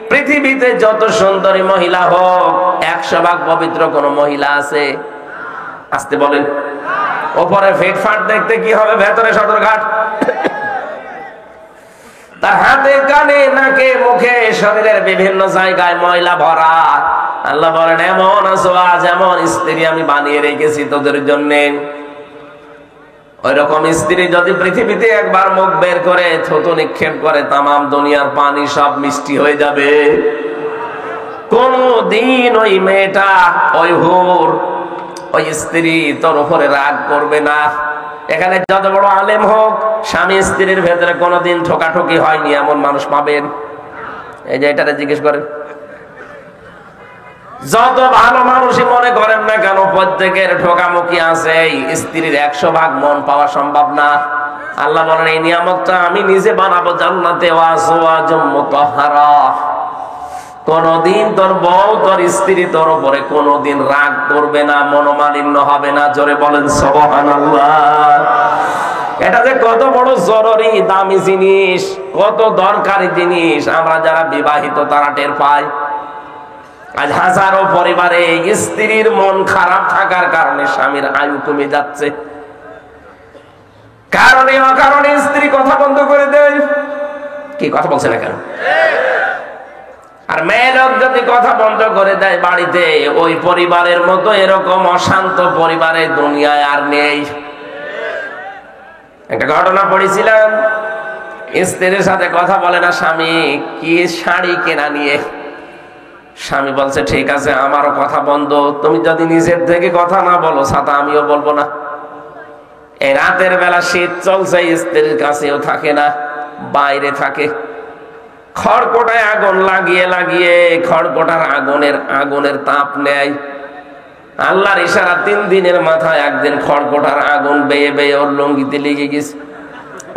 পৃথিবীতে যত সুন্দরী মহিলা হোক 100 ভাগ পবিত্র কোন মহিলা আছে? আসতে বলেন। ওপরে ফিটফাট দেখতে কি হবে, ভেতরে সদরঘাট। তার হাতে কানে নাকে মুখে শরীরের বিভিন্ন জায়গায় ময়লা ভরা। আল্লাহ বলেন এমন আছো আজ, এমন স্ত্রী আমি বানিয়ে রেখেছি তোদের জন্য। ওই রকম স্ত্রী যদি পৃথিবীতে একবার মুখ বের করে থুতু নিক্ষেপ করে, তামাম দুনিয়ার পানি সব মিষ্টি হয়ে যাবে। কোনদিন ওই মেয়েটা, ওই হুর, ওই স্ত্রী তোর উপরে রাগ করবে না। এখানে যত বড় আলেম হোক, স্বামী স্ত্রীর ভেতরে কোনোদিন ঠোকাঠুকি হয়নি এমন মানুষ পাবেন? এই যে এটাতে জিজ্ঞেস করেন। যত ভালো মানুষই মনে করেন না কেন, প্রত্যেকের ঠোকামুখি আছে। স্ত্রীর 100 ভাগ মন পাওয়া সম্ভব না। আল্লাহ বলেন এই নিয়ামতটা আমি নিজে বানাবো জান্নাতে, ওয়াজওয়াজুম মুতাহহারা। কোনদিন তোর বউ, তোর স্ত্রী তোর উপরে কোনদিন রাগ করবে না, মনোমালিন্য হবে না। জোরে বলেন সুবহানাল্লাহ। এটা যে কত বড় জরুরি দামি জিনিস, কত দরকারি জিনিস, আমরা যারা বিবাহিত তারা টের পাই। আজ হাজারো পরিবারে স্ত্রীর মন খারাপ থাকার কারণে স্বামীর আয়ু কমে যাচ্ছে। কারণে অকারণে স্ত্রী কথা বন্ধ করে দেয়। কি কথা বলছে না কেন? আর মেয়ে লোক যদি কথা বন্ধ করে দেয় বাড়িতে, ওই পরিবারের মতো এরকম অশান্ত পরিবারে দুনিয়ায় আর নেই। একটা ঘটনা পড়েছিলাম, স্ত্রীর সাথে কথা বলে না স্বামী, কি শাড়ি কেনা নিয়ে। স্বামী বলছে ঠিক আছে আমারও কথা বন্ধ, তুমি যদি নিজের থেকে কথা না বলো ছাতা আমিও বলবো না। এই রাতের বেলা শীত চলছে, স্ত্রীর কাছেও থাকে না, বাইরে থাকে। খড়কোটায় আগুন লাগিয়ে লাগিয়ে খড়কোটার আগুনের তাপ নেয়। আল্লাহর ইশারা 3 দিনের মাথায় একদিন খড়কোটার আগুন বেয়ে বেয়ে ওর লুঙ্গিতে লেগে গেছে,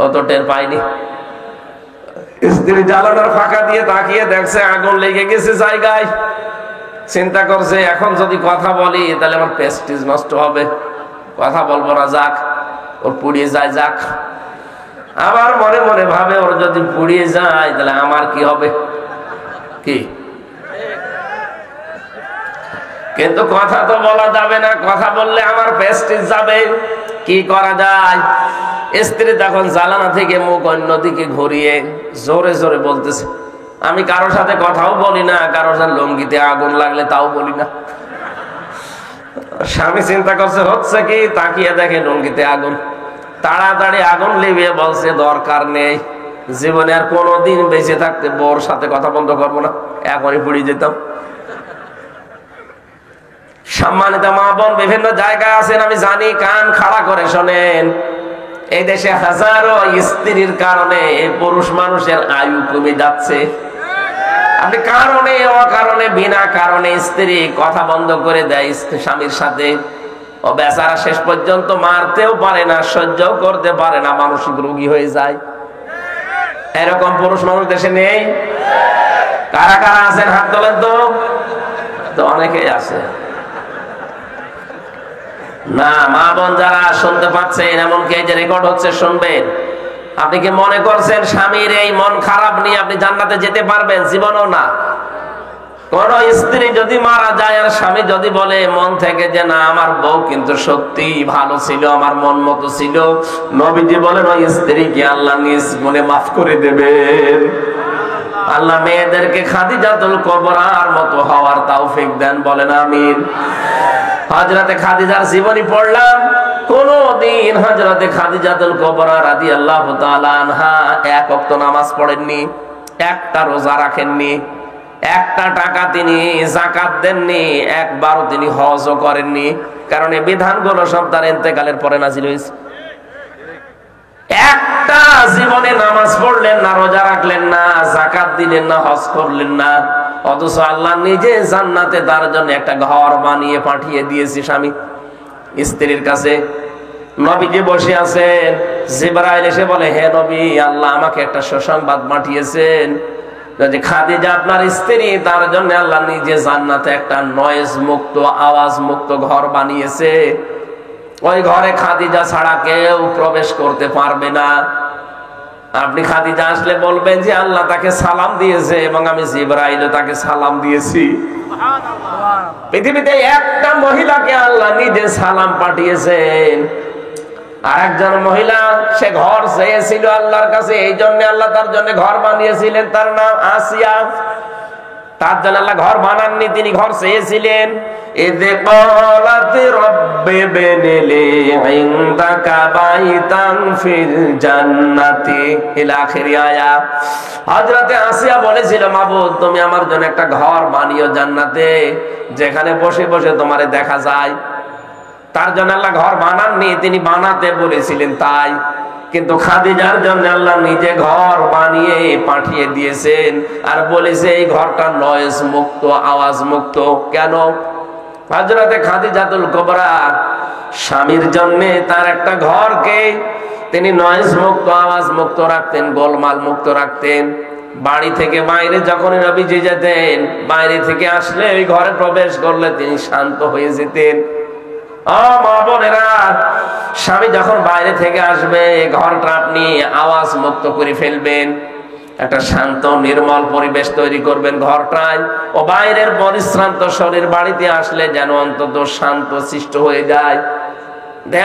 অত টের পায়নি। স্ত্রী জ্বালানোর ফাঁকা দিয়ে তাকিয়ে দেখছে আগুন লেগে গেছে জায়গায়। চিন্তা করছে এখন যদি কথা বলি তাহলে আমার প্রেস্টিজ নষ্ট হবে, কথা বলবো না, যাক ওর পুড়িয়ে যায় যাক। আবার মনে মনে ভাবে ওর যদি পুড়িয়ে যায় তাহলে আমার কি হবে, কি? কিন্তু কথা তো বলা যাবে না, কথা বললে আমার প্রেস্টিজ যাবে। কি করা যায়? স্ত্রী তখন জানালা থেকে মুখ অন্যদিকে ঘুরিয়ে জোরে জোরে বলতেছে, আমি কারোর সাথে কথাও বলি না, কারোর সাথে লুঙ্গিতে আগুন লাগলে তাও বলি না। স্বামী চিন্তা করছে হচ্ছে কি, তাকিয়ে দেখে লুঙ্গিতে আগুন। তাড়াতাড়ি আগুন লিভিয়ে বলছে দরকার নেই, জীবনে আর কোনোদিন বেঁচে থাকতে বউর সাথে কথা বন্ধ করবো না, এখনই পুড়িয়ে যেতাম। সম্মানিত মা বোন বিভিন্ন জায়গায় আছেন, আমি জানি, কান খাড়া করে শোনেন। এই দেশে হাজারো স্ত্রীর কারণে পুরুষ মানুষের আয়ু কমে যাচ্ছে। আপনি কারণে অকারণে বিনা কারণে স্ত্রী কথা বন্ধ করে দেয় স্বামীর সাথে, ও বেচারা শেষ পর্যন্ত মারতেও পারে না, সহ্যও করতে পারে না, মানসিক রোগী হয়ে যায়। এরকম পুরুষ মানুষ দেশে নেই? কারা কারা আছেন হাত তোলেন তো। অনেকেই আছে না। মা বোন যারা শুনতে পাচ্ছেন, এমনকি এই যে রেকর্ড হচ্ছে শুনবেন, আপনি কি মনে করছেন স্বামীর এই মন খারাপ নিয়ে আপনি জান্নাতে যেতে পারবেন? জীবনও না। কোন স্ত্রী যদি মারা যায় আর স্বামী যদি বলে মন থেকে যে না আমার বউ কিন্তু সত্যি ভালো ছিল, আমার মন মতো ছিল, নবীজি বলেন ওই স্ত্রীকে আল্লাহ নিজ গুণে মাফ করে দেবেন। আল্লাহ মেয়েদেরকে খাদিজাতুল কুবরার মতো হওয়ার তৌফিক দেন, বলেন আমিন। হযরতে খাদিজার জীবনী পড়লাম, কোনদিন হযরতে খাদিজাতুল কুবরা রাদিয়াল্লাহু তাআলা আনহা 1 ওয়াক্ত নামাজ পড়েননি, একটা রোজা রাখেননি, একটা টাকা তিনি যাকাত দেননি, একবারও তিনি হজও করেননি। কারণ এই বিধানগুলো সব তার ইন্তেকালের পরে নাযিল হয়েছে। একটা জীবনে নামাজ পড়লেন না, রোজা রাখলেন না, যাকাত দিলেন না, হজ করলেন না, অথচ আল্লাহ নিজে জান্নাতে তার জন্য একটা ঘর বানিয়ে পাঠিয়ে দিয়েছে স্বামী স্ত্রীর কাছে। নবীজি বসে আছেন, জিবরাইল এসে বলে হে নবী, আল্লাহ আমাকে একটা সুসংবাদ পাঠিয়েছেন যে খাদিজা আপনার স্ত্রী, তার জন্য আল্লাহ নিজে জান্নাতে একটা নয়েজ মুক্ত, আওয়াজ মুক্ত ঘর বানিয়েছে। ওই ঘরে খাদিজা ছাড়া কেউ প্রবেশ করতে পারবে না। আপনি খাদিজা আসলে বলবেন যে আল্লাহ তাকে সালাম দিয়েছে এবং আমি জিবরাইলও তাকে সালাম দিয়েছি। পৃথিবীতে একটা মহিলাকে আল্লাহ নিজে সালাম পাঠিয়েছেন। আর একজন মহিলা, সে ঘর চেয়েছিল আল্লাহর কাছে, এই জন্য আল্লাহ তার জন্য ঘর বানিয়েছিলেন, তার নাম আসিয়া। তার জন্য আল্লাহ ঘর বানাননি, তিনি ঘর চেয়েছিলেন। ইযে ক্বালাত রাব্বি ইবনিলি ইনদাকা বাইতান ফিল জান্নাতি ইলা আখির আয়া। হযরতে আসিয়া বলেছিল, মাবুদ তুমি আমার জন্য একটা ঘর বানিও জান্নাতে, যেখানে বসে বসে তোমারে দেখা যায়। তার জন্য আল্লাহ ঘর বানাননি, তিনি বানাতে বলেছিলেন তাই। কিন্তু খাদিজার জন্য আল্লাহ নিজে ঘর বানিয়ে পাঠিয়ে দিয়েছেন, আর বলেছে এই ঘরটা নয়েজ মুক্ত, আওয়াজ মুক্ত। কেন? হযরতে খাদিজাতুল কুবরা স্বামীর জন্য তার একটা ঘরকে তিনি নয়েজ মুক্ত, আওয়াজ মুক্ত রাখতেন, গোলমাল মুক্ত রাখতেন। বাড়ি থেকে বাইরে যখন নবীজি যেতেন, বাইরে থেকে আসলে ওই ঘরে প্রবেশ করলে তিনি শান্ত হয়ে যেতেন। মা বোনেরা, স্বামী যখন বাইরে থেকে আসবে, ঘরটা আপনি আওয়াজ মুক্ত করে ফেলবেন, একটা শান্ত নির্মল পরিবেশ তৈরি করবেন ঘরটায়। ও বাইরের পরিশ্রান্ত শরীর বাড়িতে আসলে যেন অন্তত শান্ত সৃষ্ট হয়ে যায়।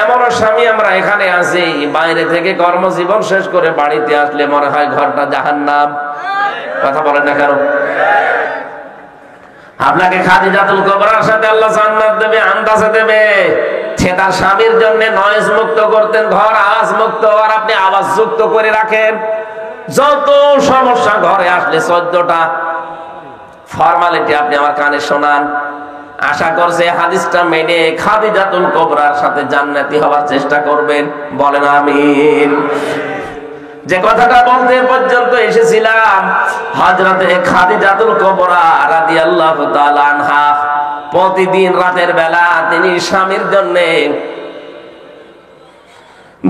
এমনও স্বামী আমরা এখানে আছি, বাইরে থেকে কর্মজীবন শেষ করে বাড়িতে আসলে মনে হয় ঘরটা জাহান্নাম। কথা বলেন না কেন? আপনাকে খাদিজাতুল কুবরার সাথে আল্লাহ জান্নাত দেবে, আন্দাজে দেবে। সে তার স্বামীর জন্য নয়েজ মুক্ত করতেন, ঘর আওয়াজ মুক্ত, আর আপনি আওয়াজ যুক্ত করে রাখেন। যত সমস্যা ঘরে আসলে 14টা ফরমালিটি আপনি আমার কানে শোনান। আশা করছে হাদিসটা মেনে খাদিজাতুল কুবরার সাথে জান্নাতি হওয়ার চেষ্টা করবেন। বলেন আমিন। যে কথাটা বলতে পর্যন্ত এসেছিলাম, হযরতে খাদিজাতুল কুবরা রাদিয়াল্লাহু তাআলা আনহা প্রতিদিন রাতের বেলা তিনি স্বামীর জন্য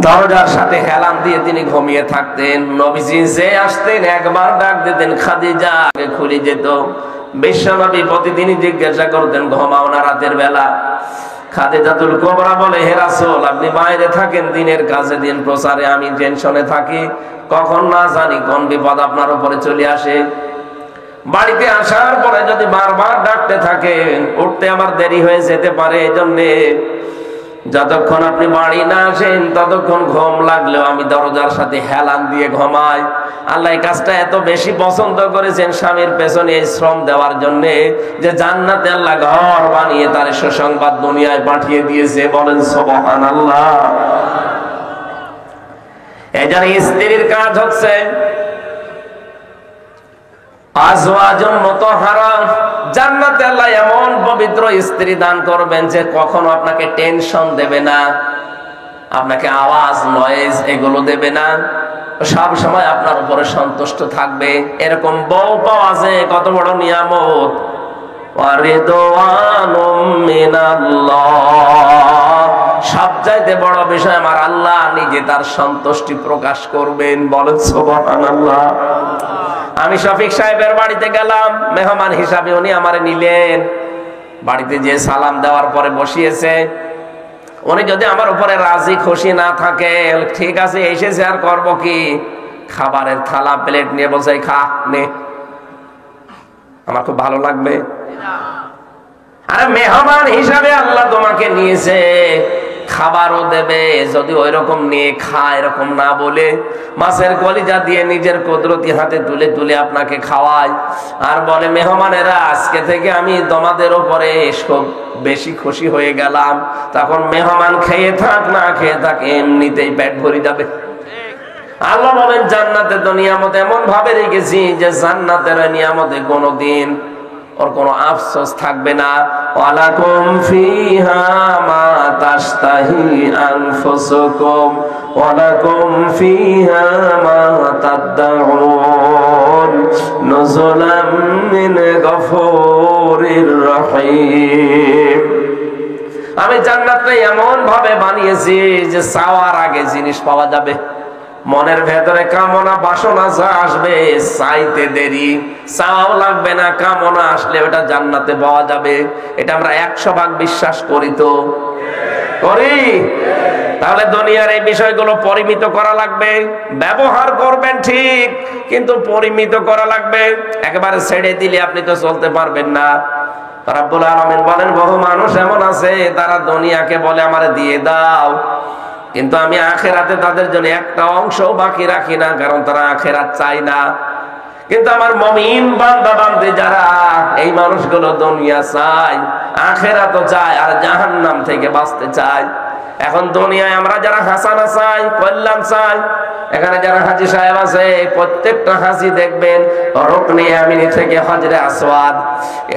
দরজার সাথে হেলান দিয়ে তিনি ঘুমিয়ে থাকতেন। নবীজি যে আসতেন একবার ডাক দিতেন, খাদিজা, আগে খুলে যেত। বিশ্বনবী প্রতিদিনই জিজ্ঞাসা করতেন, ঘুমাও না রাতের বেলা? খাদিজাতুল কুবরা বলে, হে রাসূল, আপনি বাইরে থাকেন দিনের কাজে, দিন প্রচারে, আমি টেনশনে থাকি, কখন না জানি কোন বিপদ আপনার উপরে চলে আসে। বাড়িতে আসার পরে যদি বারবার ডাকতে থাকেন, উঠতে আমার দেরি হয়ে যেতে পারে। এজন্য যতক্ষণ আপনি বাড়ি না আসেন ততক্ষণ ঘুম লাগলেও আমি দরজার সাথে হেলান দিয়ে ঘুমাই। আল্লাহ এই কাজটা এত বেশি পছন্দ করেছেন স্বামীর পেছনে এই শ্রম দেওয়ার জন্য, যে জান্নাতে আল্লাহ ঘর বানিয়ে তার সুসংবাদ দুনিয়ায় পাঠিয়ে দিয়েছে। বলেন সুবহানাল্লাহ। এই জন্য স্ত্রীর কাজ হচ্ছে আজওয়াজুন মুতাহহারা, জান্নাতে আল্লাহ এমন পবিত্র স্ত্রী দান করবেন যে কখনো আপনাকে টেনশন দেবে না, আপনাকে আওয়াজ নয়েজ এগুলো দেবে না, সব সময় আপনার উপরে সন্তুষ্ট থাকবে। এরকম বউ পাওয়া যায় কত বড় নিয়ামত। ওয়া রিদওয়ানুম মিনাল্লাহ, সবচাইতে বড় বিষয় আমার আল্লাহ নিজে তার সন্তুষ্টি প্রকাশ করবেন। বলেন সুবহানাল্লাহ। আমি শফিক সাহেবের বাড়িতে গেলাম, মেহমান হিসাবে উনি আমারে নিলেন। বাড়িতে যে সালাম দেওয়ার পরে বসিয়েছে, উনি যদি আমার উপরে রাজি খুশি না থাকে, ঠিক আছে এসেছে আর করবো কি, খাবারের থালা প্লেট নিয়ে বলছে, খা নে, আমার খুব ভালো লাগবে। আরে মেহমান হিসাবে আল্লাহ তোমাকে নিয়েছে, খাবারও দেবে, যদি ওই রকম নিয়ে খা এরকম না বলে মাছের কলিজা দিয়ে নিজের কুদরতি হাতে তুলে তুলে আপনাকে খাওয়ায়, আর বলে মেহমানেরা আজকে থেকে আমি তোমাদের উপরে খুব বেশি খুশি হয়ে গেলাম, তখন মেহমান খেয়ে থাক না খেয়ে থাক এমনিতেই পেট ভরে যাবে। আল্লাহ বলেন জান্নাতে তো নিয়ামত এমন ভাবে রেখেছি যে জান্নাতের নিয়ামতে কোনোদিন ওর কোনো আফসোস থাকবে না। ওয়ালাকুম ফিহা মা তাশতাহি আনফুসুকুম ওয়ালাকুম ফিহা মা তাদউন নুজুলাম মিন গফুরির রহিম। আমি জান্নাতটা এমন ভাবে বানিয়েছি যে চাওয়ার আগে জিনিস পাওয়া যাবে। মনের ভেতরে কামনা বাসনা যা আসবে চাইতে দেরি, চাওয়াও লাগবে না, কামনা আসলে ওটা জান্নাতে পাওয়া যাবে। এটা আমরা 100 ভাগ বিশ্বাস করি। তো করি? তাহলে দুনিয়ার এই বিষয়গুলো পরিমিত করা লাগবে, ব্যবহার করবেন ঠিক, কিন্তু পরিমিত করা লাগবে। একেবারে ছেড়ে দিলে আপনি তো চলতে পারবেন না। রব্বুল আলামিন বলেন, বহু মানুষ এমন আছে তারা দুনিয়াকে বলে আমারে দিয়ে দাও, কিন্তু আমি আখিরাতে তাদের জন্য একটা অংশ বাকি রাখি না, কারণ তারা আখিরাত চায় না। কিন্তু আমার মুমিন বান্দা বান্দী যারা, এই মানুষগুলো দুনিয়া চায়, আখিরাতও চায়, আর জাহান্নাম থেকে বাঁচতে চায়। এখন দুনিয়ায় আমরা যারা হাসানা চাই, কল্যাণ চাই, এখানে যারা হাজী সাহেব আছে, প্রত্যেকটা হাজী দেখবেন রুকনে ইয়ামিনী থেকে হজরে আসওয়াদ,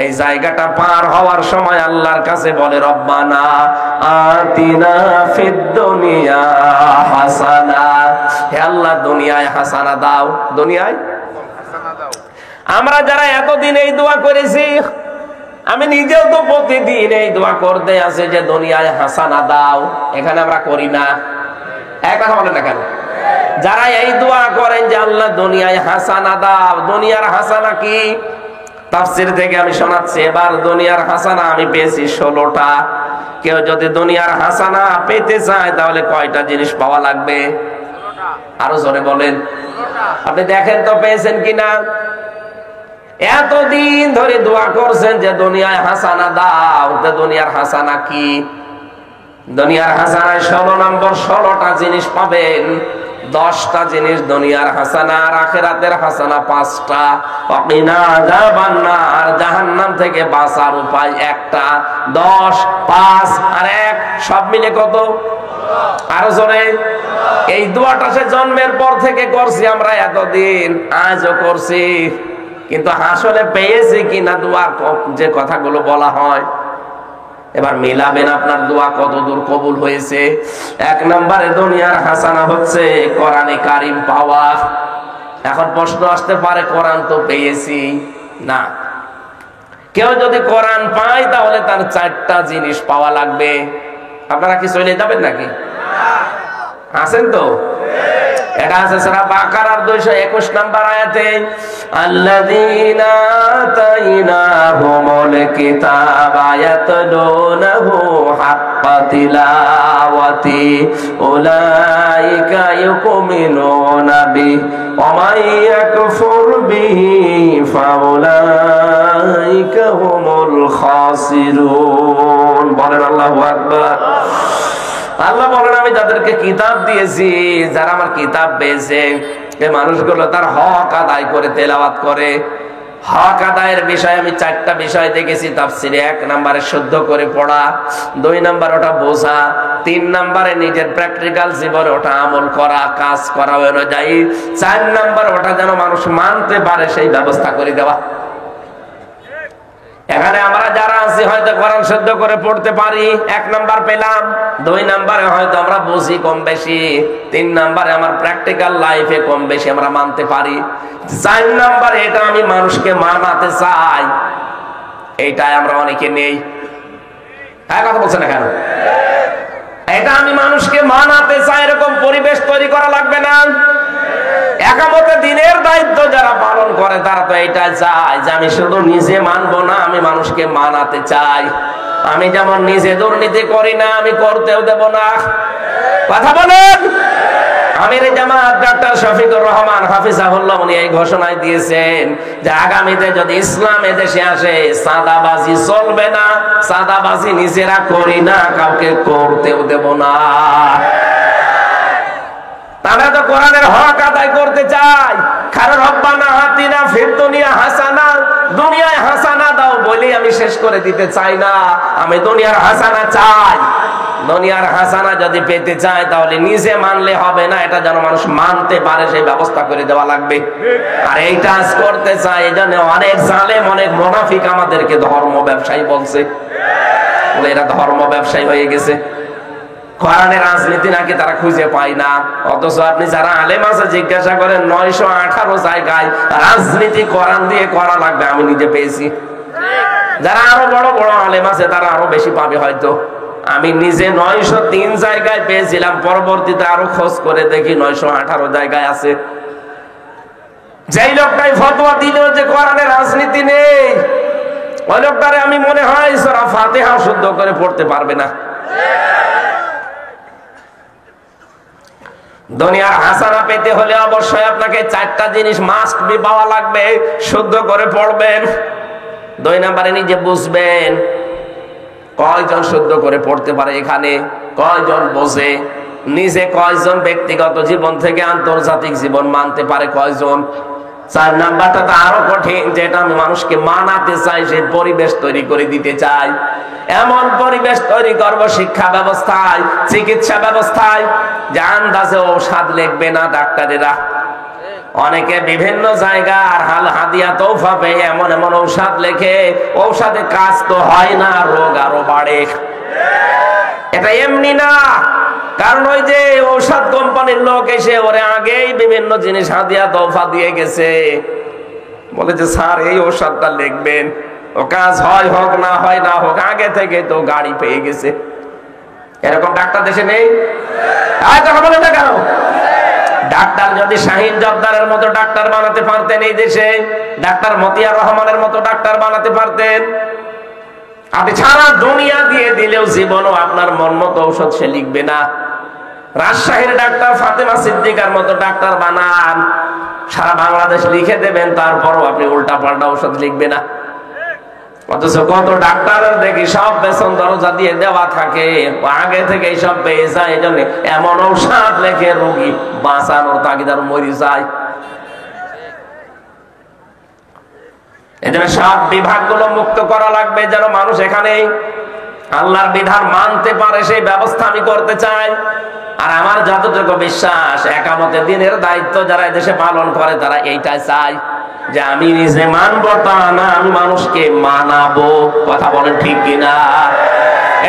এই জায়গাটা পার হওয়ার সময় আল্লাহর কাছে বলে, রব্বানা আতিনা ফিদ দুনিয়া হাসানা, হে আল্লাহ দুনিয়ায় হাসানা দাও, দুনিয়ায় হাসানা দাও। আমরা যারা এতদিন এই দোয়া করেছি, আমি নিজেও তো প্রতিদিন এই দোয়া করতে আছে যে দুনিয়ায় হাসানা দাও, এখানে আমরা করি না। এক কথা বলেন না কেন? যারা এই দোয়া করেন যে আল্লাহ দুনিয়ায় হাসানা দাও, দুনিয়ার হাসানা কি? তাফসীর থেকে আমি শোনাচ্ছি, এবার দুনিয়ার হাসানা আমি পেয়েছি 16টা। কেউ যদি দুনিয়ার হাসানা পেতে চায় তাহলে কয়টা জিনিস পাওয়া লাগবে? আরো জোরে বলেন। আপনি দেখেন তো পেয়েছেন কিনা। এতদিন ধরে দোয়া করছেন যে দুনিয়ায় হাসানা দাও, তো দুনিয়ার হাসানা কি? দুনিয়ার হাসানায় 16 নম্বর, 16টা জিনিস পাবেন। 10টা জিনিস দুনিয়ার হাসানা, আর আখিরাতের হাসানা 5টা। ওয়াকিনা আযাবান্নার, জাহান্নাম থেকে বাঁচার উপায় একটা। 10, 5 আর 1 সব মিলে কত? আরো জোরে। এই দোয়াটা সে জন্মের পর থেকে করছি আমরা এতদিন, আজও করছি, কিন্তু আসলে পেয়েছি কিনা দোয়ার যে কথাগুলো বলা হয়? এবার মিলাবেন আপনার দোয়া কত দূর কবুল হয়েছে। 1 নম্বরে দুনিয়ার হাসানা হচ্ছে কোরআনে কারিম পাওয়া। এখন প্রশ্ন আসতে পারে, কোরআন তো পেয়েছি না, কেউ যদি কোরআন পায় তাহলে তার 4টা জিনিস পাওয়া লাগবে। আপনারা কি চলে যাবেন নাকি? আছেন তো? এটা আছে সূরা বাকারার 221 নম্বর আয়াতে, আল্লাযীনা আতাইনাহুমুল কিতাবা ইয়াতলুনাহু হাক্কা তিলাওয়াতি উলাইকা ইউমিনুনা বিহি ওয়া মান ইয়াকফুর বিহি ফাউলাইকা হুমুল খাসিরুন। বলেন আল্লাহু আকবার। আল্লাহ বলেন, আমি যাদেরকে কিতাব দিয়েছি, যারা আমার কিতাব পেয়েছে, এই মানুষগুলো তার হক আদায় করে তেলাওয়াত করে। হক আদায়ের বিষয় আমি 4টা বিষয় দেখেছি তাফসীরে। 1 নম্বরে শুদ্ধ করে পড়া, 2 নম্বর ওটা বোঝা, 3 নম্বরে নিজের প্র্যাকটিক্যাল জীবনে ওটা আমল করা, কাজ করা অনুযায়ী, 4 নম্বর ওটা যেন মানুষ মানতে পারে সেই ব্যবস্থা করে দেওয়া। এখানে আমরা যারা আছি হয়তো কোরআন শুদ্ধ করে পড়তে পারি, 1 নাম্বার পেলাম। 2 নম্বরে হয়তো আমরা বুঝি কম বেশি, 3 নম্বরে আমার প্র্যাকটিক্যাল লাইফে কম বেশি আমরা মানতে পারি। 4 নম্বরে এটা আমি মানুষকে মানাতে চাই, এইটাই আমরা অনেকে নেই। হ্যাঁ, কথা বলছেন না কেন? এটা আমি মানুষকে মানাতে চাই, এরকম পরিবেশ তৈরি করা লাগবে না? একামতে দিনের দায়িত্ব যারা পালন করে তারা তো এটা চায় যে আমি শুধু নিজে মানবো না, আমি মানুষকে মানাতে চাই। আমি যেমন নিজে দুর্নীতি করি না, আমি করতেও দেব না। কথা বলেন। আমির জামাত ডক্টর শফিকুর রহমান হাফিজাহুল্লাহ উনি এই ঘোষণায় দিয়েছেন যে আগামীতে যদি ইসলাম এদেশে আসে, সাদাবাজি চলবে না। সাদাবাজি নিজেরা করি না, কাউকে করতেও দেব না। আমরা তো কোরআনের হক আদায় করতে চাই। কারণ রব্বানা আতিনা ফিদ দুনিয়া হাসানা, দুনিয়ায় হাসানা দাও বলি আমি শেষ করে দিতে চাই না। আমি দুনিয়ার হাসানা চাই। দুনিয়ার হাসানা যদি পেতে চাই তাহলে নিজে মানলে হবে না, এটা যেন মানুষ মানতে পারে সেই ব্যবস্থা করে দেওয়া লাগবে। আর এইটা আজ করতে চাই, এই জন্য অনেক জালেম, অনেক মুনাফিক আমাদেরকে ধর্ম ব্যবসায়ী বলছে। এরা ধর্ম ব্যবসায়ী হয়ে গেছে। কোরআনের রাজনীতি নাকি তারা খুঁজে পায় না, অথচ আপনি যারা আলেম আছে জিজ্ঞাসা করেন 918 জায়গায় রাজনীতি কোরআন দিয়ে করা লাগবে, আমি নিজে পেয়েছি। যারা আরো বড় বড় আলেম আছে তারা আরো বেশি পাবে হয়তো। আমি নিজে 903 জায়গায় পেয়েছিলাম, পরবর্তীতে আরো খোঁজ করে দেখি 918 জায়গায় আছে। যেই লোকটাই ফতোয়া দিল যে কোরআনের রাজনীতি নেই, ওই লোকটারে আমি মনে হয় সূরা ফাতিহা শুদ্ধ করে পড়তে পারবে না। দুনিয়ার হাসানা পেতে হলে অবশ্যই আপনাকে 4টা জিনিস মাস্ট বি পাওয়া লাগবে। শুদ্ধ করে পড়বেন। 2 নম্বরে নিজে বুঝবেন কয়জন শুদ্ধ করে পড়তে পারে, এখানে কয়জন বোঝে, নিজে কয়জন ব্যক্তিগত জীবন থেকে আন্তর্জাতিক জীবন মানতে পারে কয়জন। 4 নাম্বারটা তো আরো কঠিন, যেটা আমি মানুষকে মানাতে চাই, সেই পরিবেশ তৈরি করে দিতে চাই। এমন পরিবেশ তৈরি করব শিক্ষা ব্যবস্থায়, চিকিৎসা ব্যবস্থায়, যে আন্দাজে ঔষধ লিখবে না ডাক্তারেরা। অনেকে বিভিন্ন জায়গার হাল হাদিয়া তৌফা পেয়ে এমন এমন ঔষধ লেখে, ঔষধে কাজ তো হয় না, রোগ আরো বাড়ে। এটা এমনি না, কারণ ওই যে ঔষধ কোম্পানির লোক এসে ওরে আগেই বিভিন্ন জিনিস হাদিয়া তৌফা দিয়ে গেছে, বলে যে স্যার এই ঔষধটা লিখবেন, ও কাজ হয় হোক না হয় না হোক, আগে থেকে তো গাড়ি পেয়ে গেছে। এরকম ডাক্তার দেশে নেই? কথা বলে না কেন? ডাক্তার যদি শাহিন জব্দারের মতো ডাক্তার বানাতে পারতেন এই দেশে, ডাক্তার মতিয়ার রহমানের মতো ডাক্তার বানাতে পারতেন, আপনি সারা দুনিয়া দিয়ে দিলেও জীবনও আপনার মন মতো ঔষধ সে লিখবে না। রাজশাহীর ডাক্তার ফাতেমা সিদ্দিকার মতো ডাক্তার বানান, সারা বাংলাদেশ লিখে দেবেন, তারপরও আপনি উল্টা পাল্টা ঔষধ লিখবে না। অথচ কত ডাক্তারের দেখি সব বেতন দরজা দিয়ে দেওয়া থাকে, আগে থেকে সব পেয়ে যায়, এই জন্য এমন ঔষধ লেখে রোগী বাঁচানোর তাগিদার মরে যায়। এজন্য সব বিভাগগুলো মুক্ত করা লাগবে, যেন মানুষ এখানে আল্লাহর বিধান মানতে পারে, সেই ব্যবস্থা আমি করতে চাই। আর আমার যতটুকু বিশ্বাস, একামতে দিনের দায়িত্ব যারা এদেশে পালন করে তারা এইটাই চায়, যে আমি নিজে মানবো তা না, আমি মানুষকে মানাবো। কথা বলেন ঠিক কিনা?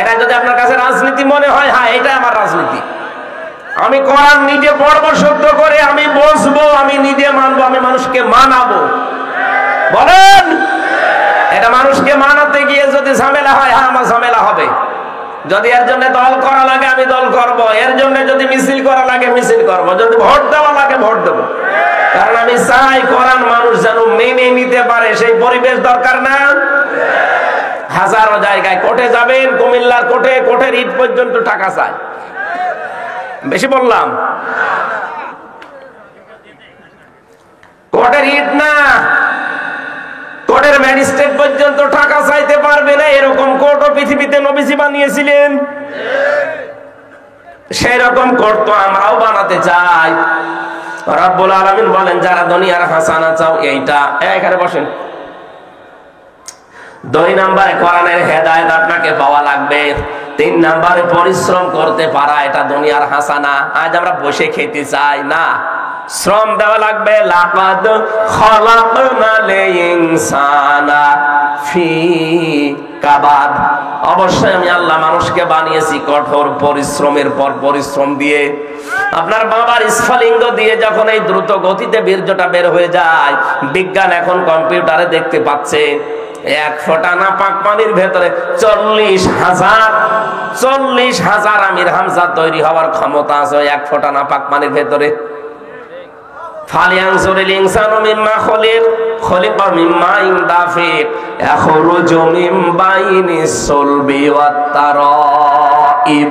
এটা যদি আপনার কাছে রাজনীতি মনে হয়, হ্যাঁ এটা আমার রাজনীতি। আমি কোরআন নিজে পড়বো শুদ্ধ করে, আমি বসবো, আমি নিজে মানবো, আমি মানুষকে মানাবো। বলেন, এটা মানুষকে মানাতে গিয়ে যদি ঝামেলা হয়, হ্যাঁ আমার ঝামেলা হবে। যদি এর জন্য দল করা লাগে আমি দল করব, এর জন্য যদি মিছিল করা লাগে মিছিল করব, যদি ভোট দেওয়া লাগে ভোট দেবো। কারণ আমি চাই কোরআন মানুষ যেন মেনে নিতে পারে, সেই পরিবেশ দরকার না? হাজারো জায়গায় কোর্টে যাবেন, কুমিল্লার কোর্টে, কোর্টের ইট পর্যন্ত টাকা চায়। বেশি বললাম? কোর্টের ইট না, কোর্টের ম্যাজিস্ট্রেট পর্যন্ত টাকা চাইতে পারবে না, এরকম কোর্টও পৃথিবীতে নবীজি বানিয়েছিলেন। সেই রকম কোর্ট তো আমরাও বানাতে চাই। রব্বুল আলামিন বলেন, যারা দুনিয়ার হাসানা চাও, এইটা এখানে বসেন। 2 নম্বরে কোরআনের হেদায়েত আপনাকে পাওয়া লাগবে। 3 নম্বরে পরিশ্রম করতে পারা, এটা দুনিয়ার হাসানা। আজ আমরা বসে খেতে চাই না, শ্রম দেওয়া লাগবে। লাকাদ খালাকনাল ইনসানা ফি কাবাদ, অবশ্যই আমি আল্লাহ মানুষকে বানিয়েছি কঠোর পরিশ্রমের পর পরিশ্রম দিয়ে। আপনার বাবার স্ফলিঙ্গ দিয়ে যখন এই দ্রুত গতিতে বীর্যটা বের হয়ে যায়, বিজ্ঞান এখন কম্পিউটারে দেখতে পাচ্ছে 1 ফোঁটা নাপাক পানির ভেতরে 40,000 আমির হামজা তৈরি হওয়ার ক্ষমতা আছে 1 ফোঁটা নাপাক পানির ভেতরে। ফালিয়ানজুরিল ইনসানু মিম্মা খলিকা মিম্মা দাফিক ইয়াখরুজু মিন বাইনিস সুলবি ওয়াত তারাইব।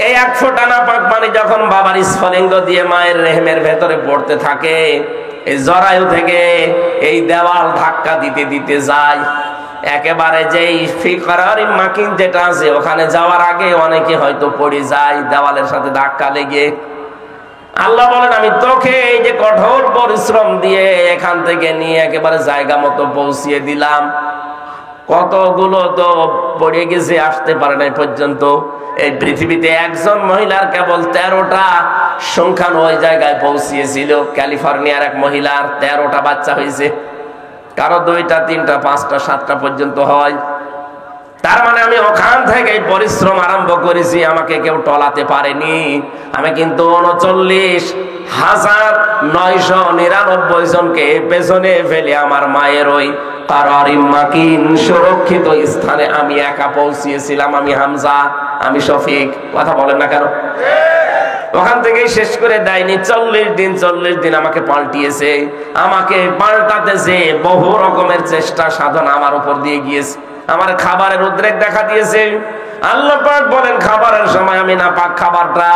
এই 1 ফোঁটা নাপাক পানি যখন বাবার স্ফলিঙ্গ দিয়ে মায়ের রেহেমের ভেতরে পড়তে থাকে, এই জরায়ু থেকে এই দেওয়াল ধাক্কা দিতে দিতে যায়, একেবারে যেই ফিকরারিম মাকিন যেটা আছে ওখানে যাওয়ার আগে অনেকে হয়তো পড়ে যায় দেওয়ালের সাথে ধাক্কা লেগে। আল্লাহ বলেন, আমি তোকে এই যে কঠোর পরিশ্রম দিয়ে এখান থেকে নিয়ে একেবারে জায়গা মতো পৌঁছিয়ে দিলাম। কতগুলো তো পড়ে গেছে, আসতে পারে না পর্যন্ত। এই পৃথিবীতে একজন মহিলার কেবল 13টা সংখ্যান ওই জায়গায় পৌঁছিয়েছিল। ক্যালিফোর্নিয়ার এক মহিলার 13টা বাচ্চা হয়েছে, কারো 2টা 3টা 5টা 7টা পর্যন্ত হয়। তার মানে আমি ওখান থেকে পরিশ্রম আরম্ভ করেছি, আমাকে কেউ টলাতে পারেনি। আমি কিন্তু 39,999 জনকে পেছনে ফেলে আমার মায়ের ওই কারারিম মাকিন সুরক্ষিত স্থানে আমি একা পৌঁছিয়েছিলাম। আমি হামজা, আমি শফিক। কথা বলেন না কেন? ওখান থেকেই শেষ করে দেয়নি। 40 দিন আমাকে পাল্টিয়েছে। আমাকে পাল্টাতেছে বহু রকমের চেষ্টা সাধনা আমার উপর দিয়ে গিয়েছে। আমার খাবারের উদ্রেক দেখা দিয়েছে, আল্লাহ পাক বলেন খাবারের সময় আমি নাপাক খাবারটা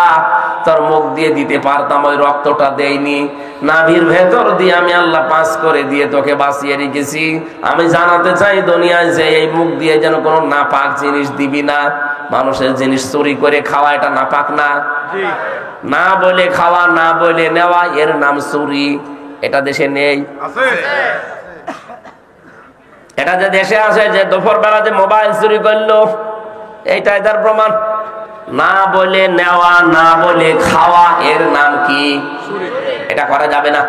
তোর মুখ দিয়ে দিতে পারতাম, ওই রক্তটা দেইনি। নাভির ভেতর দিয়ে আমি আল্লাহ পাস করে দিয়ে তোকে বাঁচিয়ে রেখেছি। আমি জানাতে চাই দুনিয়ায় যে এই মুখ দিয়ে যেন কোনো নাপাক জিনিস দিবি না। মানুষের জিনিস চুরি করে খাওয়া এটা নাপাক না? না বলে খাওয়া, না বলে নেওয়া, এর নাম চুরি। এটা দেশে নেই। এটা যে দেশে আছে, যে দুপুর বেলা যে মোবাইল চুরি করলো, এইটাই তার প্রমাণ। না বলে নেওয়া, না বলে খাওয়া, এর নাম কি? এটা করা যাবে না।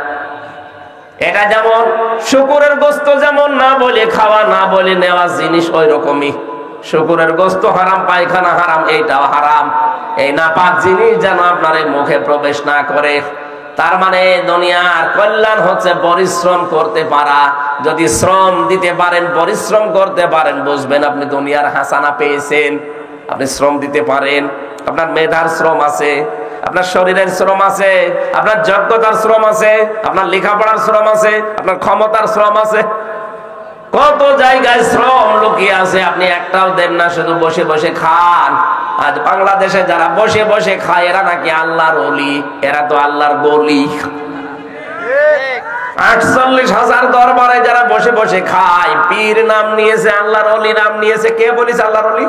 এটা যেমন শুকুরের গোস্ত, যেমন না বলে খাওয়া, না বলে নেওয়া জিনিস ওই রকমই। শুকুরের গোস্ত হারাম, পায়খানা হারাম, এইটাও হারাম। এই নাপাক জিনিস যেন আপনার এই মুখে প্রবেশ না করে। তার মানে দুনিয়ার কল্যাণ হচ্ছে পরিশ্রম করতে পারা। যদি শ্রম দিতে পারেন, পরিশ্রম করতে পারেন, বুঝবেন আপনি দুনিয়ার হাসানা পেয়েছেন। আপনি শ্রম দিতে পারেন, আপনার মেধার শ্রম আছে, আপনার শরীরের শ্রম আছে, আপনার যোগ্যতার শ্রম আছে, আপনার লেখাপড়ার শ্রম আছে, আপনার ক্ষমতার শ্রম আছে। কত জায়গায় শ্রম লুকিয়ে আছে, আপনি একটাও দেন না, শুধু বসে বসে খান। আজ বাংলাদেশে যারা বসে বসে খায় এরা নাকি আল্লাহর ওলি, এরা তো আল্লাহর গলি। 48,000 দরবারে যারা বসে বসে খায়, পীর নাম নিয়েছে, আল্লাহর ওলি নাম নিয়েছে। কে বলিস আল্লাহর ওলি?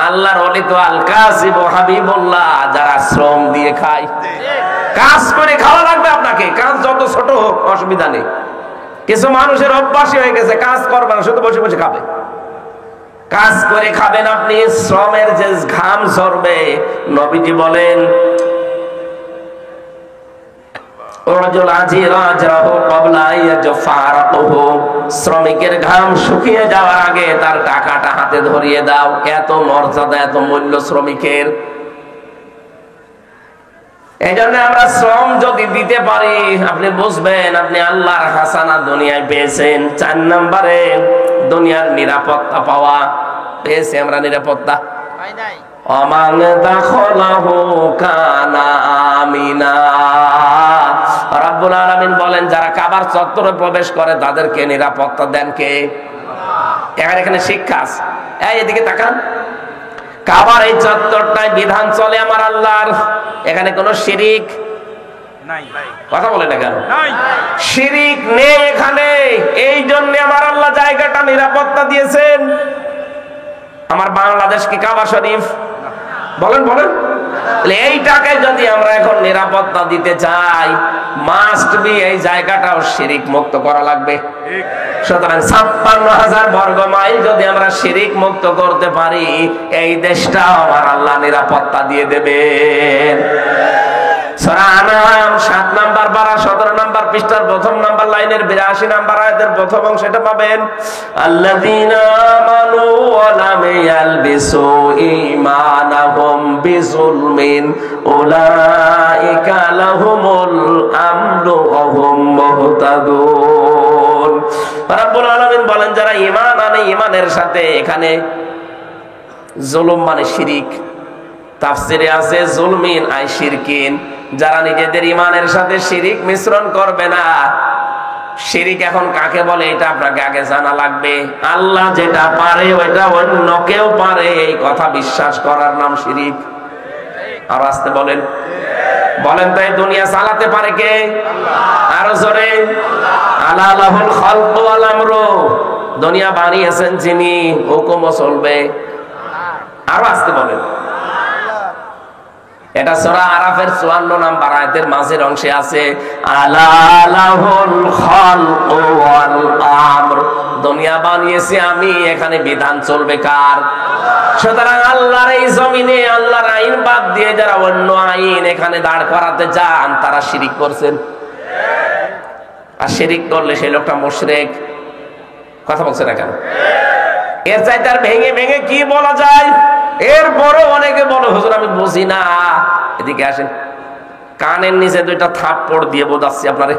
আল্লাহর ওলি তো আল কাসিব ও হাবিবুল্লাহ, যারা শ্রম দিয়ে খায়। কাজ করে খাওয়া লাগবে আপনাকে, কাজ যত ছোট হোক অসুবিধা নেই। কিছু মানুষের অভ্যাসই হয়ে গেছে, কাজ করবে না, শুধু বসে বসে খাবে। কাজ করে খাবেন আপনি, শ্রমের যে ঘাম ঝরবে। নবীজি বলেন শ্রমিকের ঘাম শুকিয়ে যাওয়ার আগে তার টাকাটা হাতে ধরিয়ে দাও। এত মর্যাদা, এত মূল্য শ্রমিকের। এই জন্য আমরা শ্রম যদি দিতে পারি, আপনি বুঝবেন আপনি আল্লাহর হাসানা দুনিয়ায় পেয়েছেন। 4 নম্বরে দুনিয়ার নিরাপত্তা পাওয়া। পেয়েছি আমরা নিরাপত্তা। অমান দাখলাহু কানা আমিনা। রাব্বুল আলামিন বলেন যারা কাবার চত্বরে প্রবেশ করে তাদেরকে নিরাপত্তা দেন কে? এখানে শিক্ষা আছে। এদিকে তাকান, কাবার এই চত্বরটায় বিধান চলে আমার আল্লাহর। এখানে কোনো শিরিক নাই। কথা বলে না কেন? শিরিক নেই এখানে। এই জন্য আমার আল্লাহ জায়গাটা নিরাপত্তা দিয়েছেন। আমার বাংলাদেশ কি কাবা শরীফ? বলেন বলেন। এইটাকে যদি আমরা এখন নিরাপত্তা দিতে চাই, মাস্ট বি এই জায়গাটাও শিরিক মুক্ত করা লাগবে। সুতরাং 56,000 বর্গ মাইল যদি আমরা শিরিক মুক্ত করতে পারি, এই দেশটাও আমার আল্লাহ নিরাপত্তা দিয়ে দেবেন। সূরা আনআম 7 নাম্বার পারা 17 নাম্বার পৃষ্ঠার প্রথম নাম্বার লাইনের 82 নাম্বার আয়াতের প্রথম অংশটা পাবেন। আল্লাযীনা আমানু ওয়া লাম ইয়ালবিসু ঈমানাহুম বিযুলমিন উলাইকা লাহুমুল আমনু ওয়া হুম মুহতাদুন। রাব্বুল আলামিন বলেন যারা ঈমান আনে, ঈমানের সাথে এখানে জুলুম মানে শিরিক। তাফসিরে আছে জুলমিন আই শিরকিন, যারা নিজেদের ঈমানের সাথে শিরিক মিশ্রণ করবে না। শিরিক এখন কাকে বলে এটা আপনাকে আগে জানা লাগবে। আল্লাহ যেটা পারে ওইটা অন্য কেউ পারে, এই কথা বিশ্বাস করার নাম শিরিক। আর আসতে বলেন বলেন তাই দুনিয়া চালাতে পারে কে? আরো জোরে, আলা লাহুল খালকু ওয়াল আমরু। দুনিয়া বানিয়েছেন যিনি, হুকুমও চলবে। আরো আসতে বলেন। এটা সূরা আরাফের 54 নাম্বার আয়াতের মাঝের অংশে আছে, আলা লাহুল খালকু ওয়াল আমর। দুনিয়া বানিয়েছি আমি, এখানে বিধান চলবে কার? সুতরাং আল্লাহর এই জমিনে আল্লাহর আইন বাদ দিয়ে যারা অন্য আইন এখানে দাঁড় করাতে চান, তারা শিরিক করছেন। আর শিরিক করলে সেই লোকটা মুশরিক। কথা বলছে না কেন? এর চাইতে আর ভেঙে ভেঙে কি বলা যায়? এরপরও অনেকে বলে হুজুর আমি বুঝি না। এদিকে আসেন, কানের নিচে 2টা থাপ্পড় দিয়ে বোঝাচ্ছি আপনারে।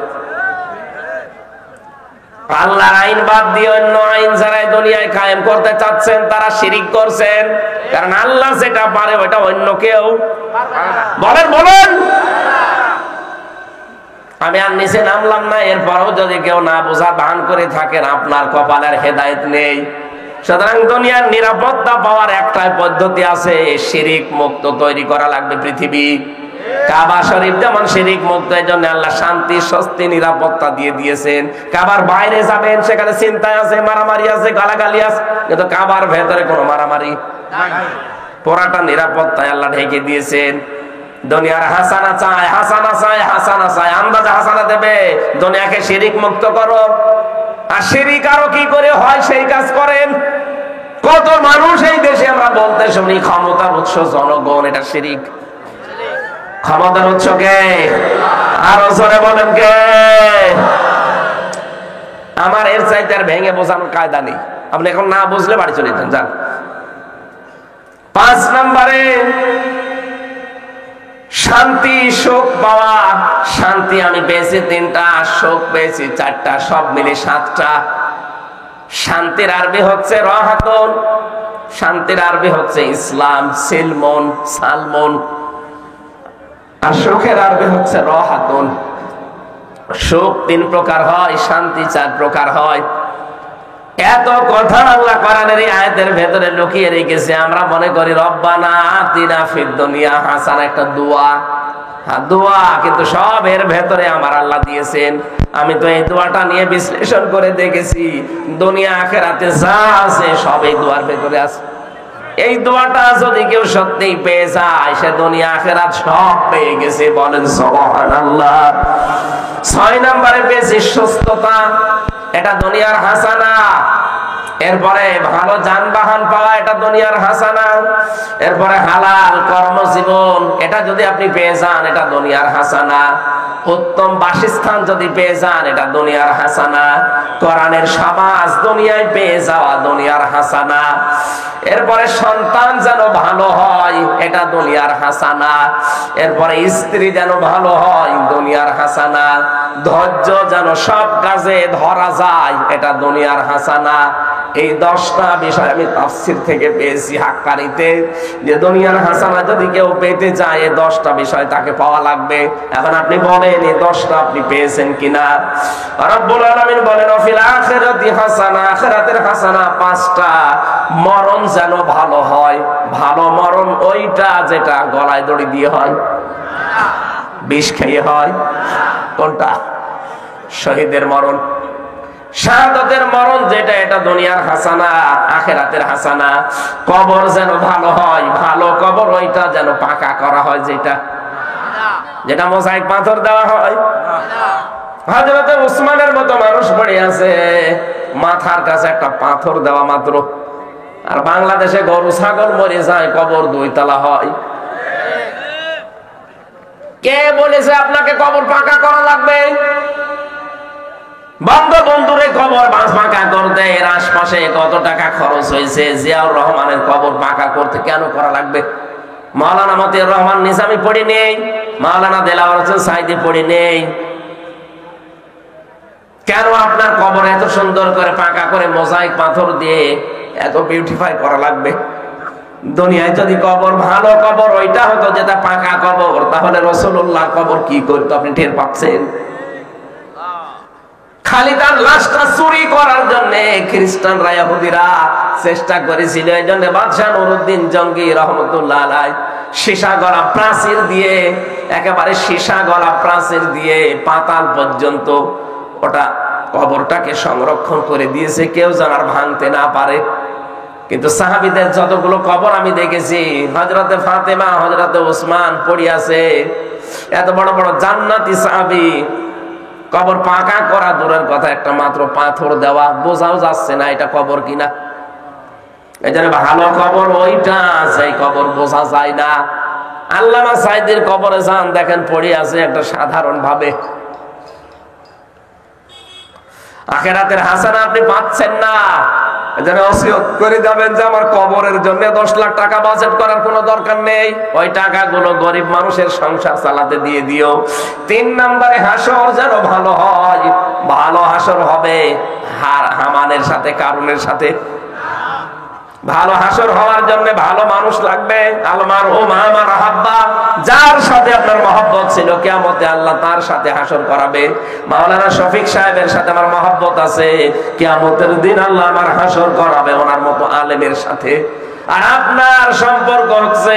আল্লাহর আইন বাদ দিয়ে অন্য আইন যারা দুনিয়ায় কায়েম করতে চাচ্ছেন, তারা শিরিক করছেন। কারণ আল্লাহ যেটা পারে ওটা অন্য কেউ বলেন বলেন। আমি আর নিচে নামলাম না, এরপরও যদি কেউ না বোঝা ভান করে থাকেন, আপনার কপালের হেদায়েত নেই। সুতরাং দুনিয়ার নিরাপত্তা পাওয়ার একটাই পদ্ধতি আছে, শিরিক মুক্ত তৈরি করা লাগবে পৃথিবী। কাবা শরীফ যেমন শিরিক মুক্ত, এই জন্য আল্লাহ শান্তি স্বস্তি নিরাপত্তা দিয়ে দিয়েছেন। কাবার বাইরে যাবেন, সেখানে চিন্তায় আছে, মারামারি আছে, গালাগালি আছে, কিন্তু কাবার ভেতরে কোনো মারামারি পুরাটা নিরাপত্তায় আল্লাহ ঢেকে দিয়েছেন। দুনিয়ার হাসানা চায়, হাসানা চায়, হাসানা চায়, আন্দাজে হাসানা দেবে। দুনিয়াকে শিরিক মুক্ত করো। আর শিরিক আরো কি করে হয় সেই কাজ করেন। কত মানুষ এই দেশে আমরা বলতে শুনি ক্ষমতার উৎস জনগণ, এটা শিরিক। ক্ষমতার উৎস কে? আরো জোরে বলেন কে? আমার এর চাইতে আর ভেঙে বোঝানোর কায়দা নেই, আপনি এখন না বুঝলে বাড়ি চলে যেতেন। যান 5 নম্বরে শান্তি সুখ পাওয়া। শান্তি আমি পেয়েছি 3টা, সুখ পেয়েছি 4টা, সব মিলে 7টা। শান্তির আরবি হচ্ছে রাহাতুন, শান্তির আরবি হচ্ছে ইসলাম, সিলমন, সালমন। আর সুখের আরবি হচ্ছে রাহাতুন। সুখ 3 প্রকার হয়, শান্তি 4 প্রকার হয়। এত কথা আল্লাহ কোরআনের এই আয়াতের ভেতরে লুকিয়ে রেখেছে। আমরা মনে করি রব্বানা আতিনা ফিদ দুনিয়া হাসানা, একটা দোয়া, দোয়া, কিন্তু সব এর ভেতরে আমার আল্লাহ দিয়েছেন। আমি তো এই দোয়াটা নিয়ে বিশ্লেষণ করে দেখেছি, দুনিয়া আখিরাতে যা আছে সব এই দোয়ার ভেতরে আছে। এই দোয়াটা যদি কেউ সত্যি পেয়ে যায়, সে দুনিয়া আখিরাত সব পেয়ে গেছে। বলেন সুবহানাল্লাহ। 6 নম্বরে পেয়েছি সুস্থতা, এটা দুনিয়ার হাসানা। এরপরে ভালো যানবাহন পাওয়া, এটা দুনিয়ার হাসানা। এরপরে হালাল কর্মজীবন, এটা যদি আপনি পেয়ে যান, এটা দুনিয়ার হাসানা। উত্তম বাসস্থান যদি পেয়ে যান, এটা দুনিয়ার হাসানা। কোরআনের সমাজ দুনিয়ায় পেয়ে যাওয়া দুনিয়ার হাসানা। এরপরে সন্তান যেন ভালো হয়, এটা দুনিয়ার হাসানা। এরপরে স্ত্রী যেন ভালো হয়, দুনিয়ার হাসানা। ধৈর্য যেন সব কাজে ধরা যায়, এটা দুনিয়ার হাসানা। এই 10টা বিষয় আমি তাফসীর থেকে পেয়েছি হাক্কানিতে, যে দুনিয়ার হাসানা যদি কেউ পেতে চায়, এই 10টা বিষয় তাকে পাওয়া লাগবে। এখন আপনি বলেন এই 10টা আপনি পেয়েছেন কিনা? রব্বুল আলামিন বলেন ফিল আখিরাতি হাসানা, আখিরাতের হাসানা 5টা। মরণ যেন ভালো হয়। ভালো মরণ ওইটা যেটা গলায় দড়ি দিয়ে হয়, বিষ খেয়ে হয়। কোনটা? শহীদের মরণ, শাহাদাতের মরণ যেটা, এটা দুনিয়ার হাসানা, আখিরাতের হাসানা। কবর যেন ভালো হয়, ভালো কবর ওইটা যেন পাকা করা হয়, যেটা মোজাইক পাথর দেওয়া হয়। হযরত উসমানের মতো মানুষ পড়ে আছে, মাথার কাছে একটা পাথর দেওয়া মাত্র। আর বাংলাদেশে গরু ছাগল মরে যায়, কবর 2 তলা হয়। কে বলেছে আপনাকে কবর পাকা করা লাগবে? বঙ্গবন্ধুরে কবর পাকা করতে এর আশপাশে কত টাকা খরচ হয়েছে। জিয়াউর রহমানের কবর পাকা করতে কেন করা লাগবে? মাওলানা মতিউর রহমান নিজামী পড়ি নেই, মাওলানা দেলাওয়ার হোসেন সাইদি পড়ি নেই। কেন আপনার কবর এত সুন্দর করে পাকা করে মোজাইক পাথর দিয়ে এত বিউটিফাই করা লাগবে? দুনিয়ায় যদি কবর ভালো কবর ওইটা হতো যেটা পাকা কবর, তাহলে রাসূলুল্লাহ কবর কি করতো আপনি টের পাচ্ছেন? খালি তার লাশটা চুরি করার জন্য খ্রিস্টানরা ইহুদিরা চেষ্টা করেছিল। এই জন্য বাদশাহ নুরউদ্দিন জঙ্গি রহমতুল্লাহ আলাইহি সীসা গলা প্রাচীর দিয়ে, একেবারে সীসা গলা প্রাচীর দিয়ে পাতাল পর্যন্ত ওটা কবরটাকে সংরক্ষণ করে দিয়েছে, কেউ যেন আর ভাঙতে না পারে। কিন্তু সাহাবীদের যতগুলো কবর আমি দেখেছি, হযরতে ফাতেমা, হযরতে ওসমান পড়ে আছে। এত বড় বড় জান্নাতি সাহাবী, কবর পাকা করা দূরের কথা, একটা মাত্র পাথর দেওয়া, বোঝাও যাচ্ছে না এটা কবর কিনা। এই জন্য ভালো কবর ওইটা, সেই কবর বোঝা যায় না। আল্লামা সাইদির কবরে যান, দেখেন পড়ে আছে একটা সাধারণ ভাবে। আখিরাতের হাসানা আপনি পাচ্ছেন না। এজন্য ওসিয়ত করে যাবেন যে আমার কবরের জন্য 10 লাখ টাকা বাজেট করার কোনো দরকার নেই, ওই টাকাগুলো গরিব মানুষের সংসার চালাতে দিয়ে দিও। 3 নম্বরে হাসর যেন ভালো হয়। ভালো হাসর হবে হামানের সাথে, কারুনের সাথে। ভালো হাসর হওয়ার জন্য ভালো মানুষ লাগবে। আলমার ও মামার হাব্বা, যার সাথে আপনার মহব্বত ছিল কিয়ামতে আল্লাহ তার সাথে হাসর করাবে। মাওলানা শফিক সাহেবের সাথে আমার মহব্বত আছে, কিয়ামতের দিন আল্লাহ আমার হাসর করাবে ওনার মতো আলেমের সাথে। আর আপনার সম্পর্ক হচ্ছে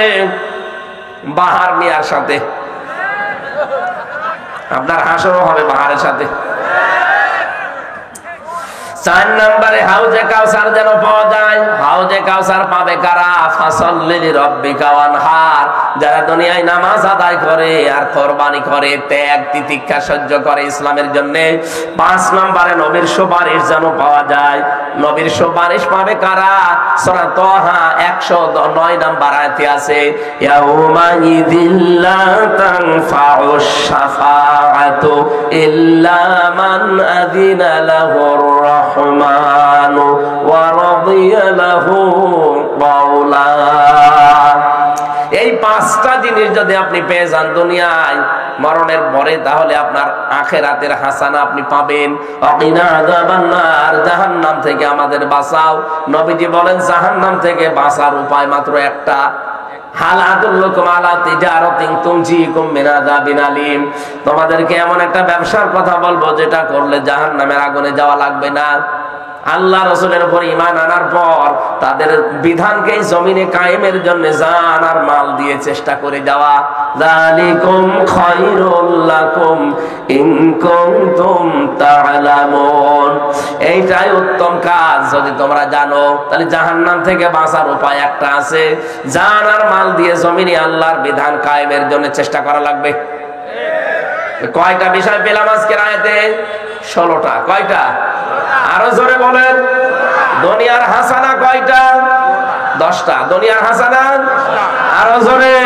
বাহার মিয়ার সাথে, আপনার হাসরও হবে বাহারের সাথে। 4 নম্বরে হাউজে কাউসার যেন পাওয়া যায়। হাউজে কাউসার পাবে কারা? ফাসাল্লি লিরাব্বিকা ওয়ানহার, যারা দুনিয়ায় নামাজ আদায় করে আর কোরবানি করে, ত্যাগ তিতিক্ষা সহ্য করে ইসলামের জন্য। 5 নম্বরে নবীর সুপারিশ যেন পাওয়া যায়। নবীর সুপারিশ পাবে কারা? সূরা তাহা 109 নম্বর আয়াতে আছে, ইয়াউমা ইযিল্লা তানফাউশ শাফাআতু ইল্লা মান আযিনা লাহুর রাহমানু ওয়া রাদিয়া লাহু কাওলা। এই 5টা জিনিস যদি আপনি পেয়ে যান দুনিয়ায় মরণের পরে, তাহলে আপনার আখিরাতের হাসানা আপনি পাবেন। ওয়াকিনা আযাবান্নার, জাহান্নাম থেকে আমাদের বাঁচাও। নবীজি বলেন জাহান্নাম থেকে বাঁচার উপায় মাত্র একটা, হাল আদুল্লুকুম আলা তিজারাতিন তুনজিকুম মিন আযাবিন আলীম, তোমাদেরকে এমন একটা ব্যবসার কথা বলবো যেটা করলে জাহান্নামের আগুনে যাওয়া লাগবে না। আল্লাহ রাসূলের উপর ঈমান আনার পর তাদের বিধানকে জমিনে কায়েমের জন্য জান আর মাল দিয়ে চেষ্টা করে যাওয়া। যালিকুম খায়রুল লাকুম ইন কুনতুম তা'লামুন, এইটাই উত্তম কাজ যদি তোমরা জানো। তাহলে জাহান্নাম থেকে বাঁচার উপায় একটা আছে, জান আর মাল দিয়ে জমিনে আল্লাহর বিধান কায়েমের জন্য চেষ্টা করা লাগবে। কয়টা বিষয় পেলাম আজকের আয়াতে? 16টা। কয়টা? আরো জোরে বলেন। দুনিয়ার হাসানা কয়টা? 10টা। দুনিয়ার হাসানা আরো জোরে।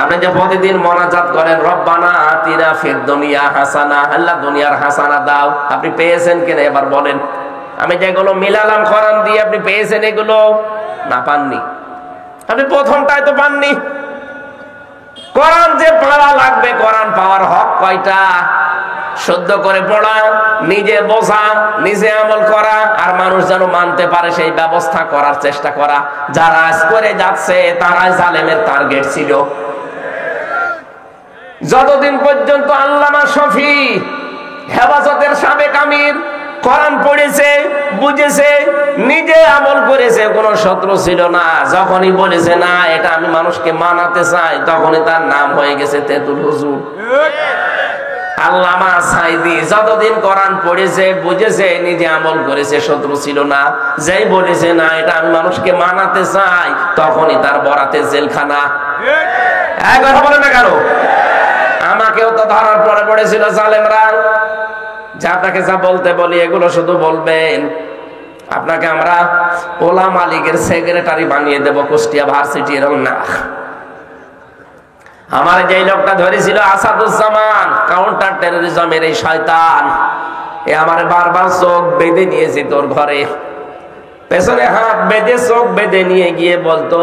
আপনি যে প্রতিদিন মোনাজাত করেন, রব্বানা আতিনা ফিদ দুনিয়া হাসানা, আল্লাহ দুনিয়ার হাসানা দাও, আপনি পেয়েছেন কিনা এবার বলেন। আমি যেগুলো মিলালাম কোরআন দিয়ে, আপনি পেয়েছেন এগুলো? না, পাননি। আপনি প্রথমটাই তো পাননি। কোরআন যে পড়া লাগবে, কোরআন পাওয়ার হক কয়টা? শুদ্ধ করে পড়া, নিজে বোঝা, নিজে আমল করা, আর মানুষ যেন মানতে পারে সেই ব্যবস্থা করার চেষ্টা করা। যারা আজ করে যাচ্ছে তারাই জালেমের টার্গেট ছিল। যতদিন পর্যন্ত আল্লামা শফি হেফাজতের সাবেক আমির কোরআন পড়েছে, বুঝেছে, নিজে আমল করেছে, কোনো শত্রু ছিল না। যখনই বলেছে না এটা আমি মানুষকে মানাতে চাই, তখনই তার নাম হয়ে গেছে তেতুল হুজুর। আল্লামা সাইদি যতদিন কোরআন পড়েছে, বুঝেছে, নিজে আমল করেছে, শত্রু ছিল না। যেই বলেছে না এটা আমি মানুষকে মানাতে চাই, তখনই তার বরাতে জেলখানা। এক কথা বলে না কেন? আমাকেও তো ধরার পরে পড়েছিল জালেমরা। যা আপনাকে যা বলতে বলি এগুলো শুধু বলবেন। আপনাকে আমরা ওলামা লীগের সেক্রেটারি বানিয়ে দেব কুষ্টিয়া ভার্সিটি, এরকম না। আমার যেই লোকটা ধরেছিল আসাদুজ্জামান, কাউন্টার টেরোরিজমের এই শয়তান, এ আমার বারবার চোখ বেঁধে নিয়েছে তোর ঘরে, পেছনে হাত বেঁধে চোখ বেঁধে নিয়ে গিয়ে বলতো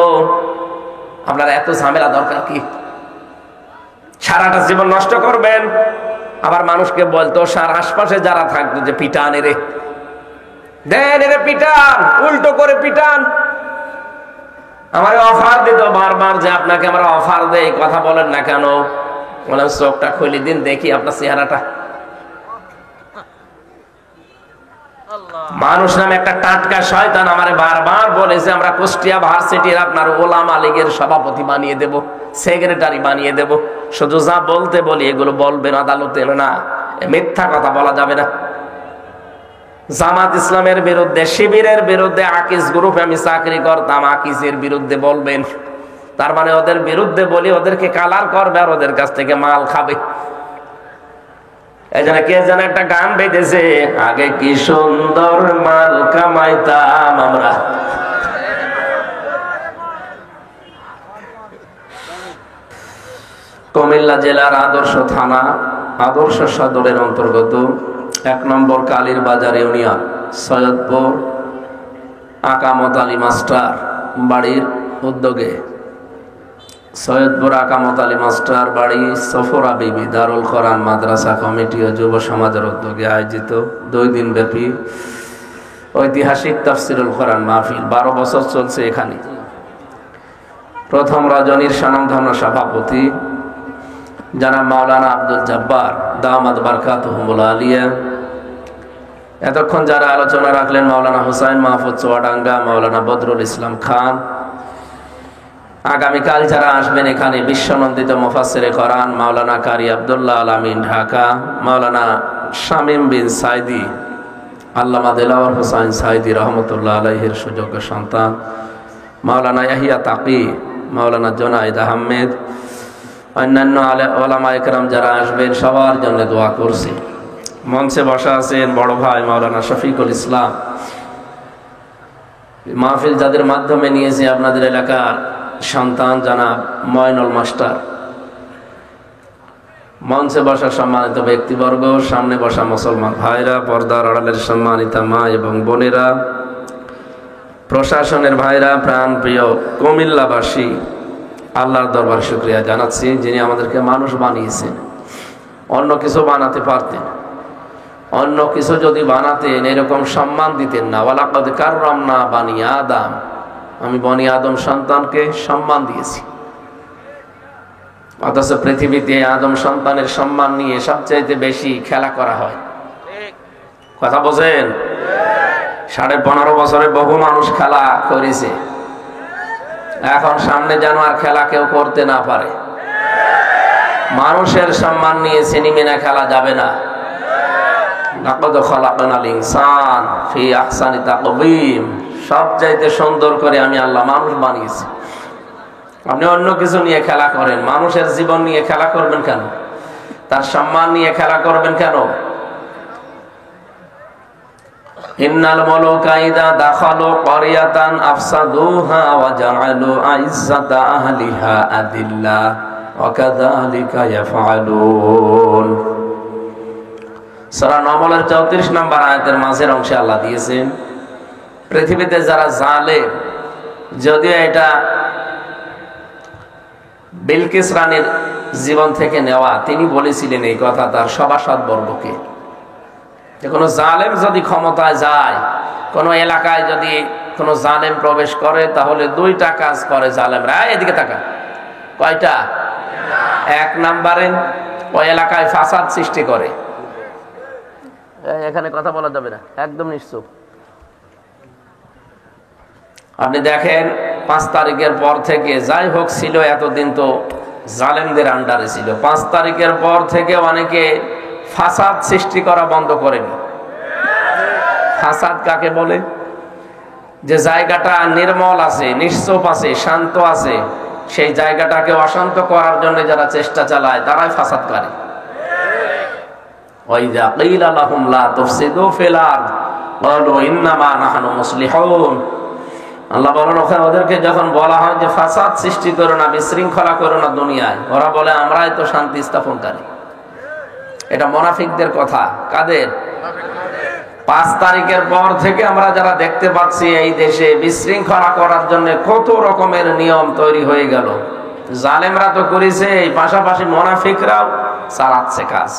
আপনার এত ঝামেলা দরকার কি? সারাটা জীবন নষ্ট করবেন। আবার মানুষকে বলতো সার আশপাশে যারা থাকতো যে পিটান এরে, দেন এরে পিটান, উল্টো করে পিটান। আমার অফার দিত বারবার যে আপনাকে আমরা অফার দেই, কথা বলেন না কেন? বললাম চোখটা খুলে দিন দেখি আপনার চেহারাটা। মানুষ নামে একটা টাটকা শয়তান আমারে বারবার বলেছে আমরা কুষ্টিয়া ভার্সিটির আপনার ওলামা লীগের সভাপতি বানিয়ে দেব, সেক্রেটারি বানিয়ে দেব। শুধু যা বলতে বলি এগুলো বলবেন আদালতে না, মিথ্যা কথা বলা যাবে না। জামাত ইসলামের বিরুদ্ধে, শিবিরের বিরুদ্ধে, আকিজ গ্রুপে আমি চাকরি করতাম, আকিজের বিরুদ্ধে বলবেন, তার মানে ওদের বিরুদ্ধে বলি ওদেরকে কালার করবে আর ওদের কাছ থেকে মাল খাবে। এই জন্য কে যেন একটা গান বেঁধেছে, আগে কি সুন্দর মাল কামাইতাম আমরা। কুমিল্লা জেলার আদর্শ থানা, আদর্শ সদরের অন্তর্গত 1 নম্বর কালীর বাজার ইউনিয়ন, সৈয়দপুর আকামত আলী মাস্টার বাড়ির উদ্যোগে, সৈয়দপুর আকামত আলী মাস্টার বাড়ি সফরা বিবি দারুল কোরআন মাদ্রাসা কমিটি ও যুব সমাজের উদ্যোগে আয়োজিত 2 দিন ব্যাপী ঐতিহাসিক তাফসিরুল কোরআন মাহফিল 12 বছর চলছে এখানে। প্রথম রজনীর স্বনামধন্য সভাপতি যারা মাওলানা আব্দুল জব্বার দামাত বারকাতুহুল আলিয়া, এতক্ষণ যারা আলোচনা রাখলেন মাওলানা হুসাইন মাহফুজ চুয়াডাঙ্গা, মাওলানা বদরুল ইসলাম খান, আগামীকাল যারা আসবেন এখানে বিশ্বনন্দিত মুফাসসিরে কোরআন মাওলানা কারি আব্দুল্লাহ আল আমিন ঢাকা, মাওলানা শামীম বিন সাইদি, আল্লামা দেলাওয়ার হোসাইন সাইদি রহমতুল্লাহ আলাইহির সুযোগ্য সন্তান, মাওলানা ইয়াহিয়া তাকি, মাওলানা জোনায়েদ আহমেদ, অন্যান্য ওলামা একরাম যারা আসবেন সবার জন্য দোয়া করছি। মঞ্চে বসা আছেন বড় ভাই মাওলানা শফিকুল ইসলাম, মাহফিল যাদের মাধ্যমে নিয়েছে আপনাদের এলাকার সন্তান জানাব ময়নুল মাস্টার, মঞ্চে বসা সম্মানিত ব্যক্তিবর্গ, সামনে বসা মুসলমান ভাইরা, পর্দার আড়ালের সম্মানিতা মা এবং বোনেরা, প্রশাসনের ভাইরা, প্রাণ প্রিয় কুমিল্লাবাসী, আল্লাহর দরবার শুকরিয়া জানাচ্ছি যিনি আমাদেরকে মানুষ বানিয়েছেন। অন্য কিছু বানাতে পারতেন, অন্য কিছু যদি বানাতেন এরকম সম্মান দিতেন না। ওয়ালাকাদ কাররামনা বানি আদম, আমি বনি আদম সন্তানকে সম্মান দিয়েছি। অথচ পৃথিবীতে আদম সন্তানের সম্মান নিয়ে সবচাইতে বেশি খেলা করা হয়। কথা বোঝেন? 15.5 বছরে বহু মানুষ খেলা করেছে, এখন সামনে যেন আর খেলা কেউ করতে না পারে। মানুষের সম্মান নিয়ে সিনেমিনা খেলা যাবে না। লাকাদ খালাকনাল ইনসান ফি আহসানি তাকওয়িম, সবচাইতে সুন্দর করে আমি আল্লাহ মানুষ বানিয়েছি। আপনি অন্য কিছু নিয়ে খেলা করেন, মানুষের জীবন নিয়ে খেলা করবেন কেন? তার সম্মান নিয়ে খেলা করবেন কেন? ইন্নাল মুলুকা ইযা দাখালু ক্বরিয়াতান আফসাদুহা ওয়া জাআলু আইজ্জাতা আহলিহা আদিল্লা ওয়া কাযালিকা ইয়াফআলুন। সূরা নামলের 34 নম্বর আয়াতের মাঝের অংশে আল্লাহ দিয়েছেন পৃথিবীতে যারা জালেম, যদিও এটা বিলকিস রানীর জীবন থেকে নেওয়া, তিনি বলেছিলেন এই কথা তার সভাসদ বর্গকে, যে কোনো জালেম যদি ক্ষমতায় যায়, কোনো এলাকায় যদি কোনো জালেম প্রবেশ করে, তাহলে 2টা কাজ করে জালেমরা। এদিকে তাকা, কয়টা? 1 নম্বরে ওই এলাকায় ফাসাদ সৃষ্টি করে। এখানে কথা বলা যাবে না, একদম নিশ্চুপ। আপনি দেখেন 5 তারিখের পর থেকে, যাই হোক ছিল এতদিন তো জালেমদের আন্ডারে ছিল, 5 তারিখের পর থেকে অনেকে ফাসাদ সৃষ্টি করা বন্ধ করেনি। ফাসাদ কাকে বলে? যে জায়গাটা নির্মল আছে, নিশ্চুপ আছে, শান্ত আছে, সেই জায়গাটাকে অশান্ত করার জন্য যারা চেষ্টা চালায় তারাই ফাসাদকারী। ওয়াইযা কিলা লাহুম লা তুফসিদু ফিল আরদ ক্বালু ইন্নামা নাহনু মুসলিহুন। আল্লাহ বলেন ওখানে ওদেরকে যখন বলা হয় যে ফাসাদ সৃষ্টি করো না, বিশৃঙ্খলা করো না দুনিয়ায়, ওরা বলে আমরাই তো শান্তি স্থাপনকারী। এটা মুনাফিকদের কথা। কাদের? 5 তারিখের পর থেকে আমরা যারা দেখতে পাচ্ছি এই দেশে বিশৃঙ্খলা করার জন্য কত রকমের নিয়ম তৈরি হয়ে গেল। জালেমরা তো করেছে, এই পাশাপাশি মুনাফিকরাও চালাচ্ছে কাজ।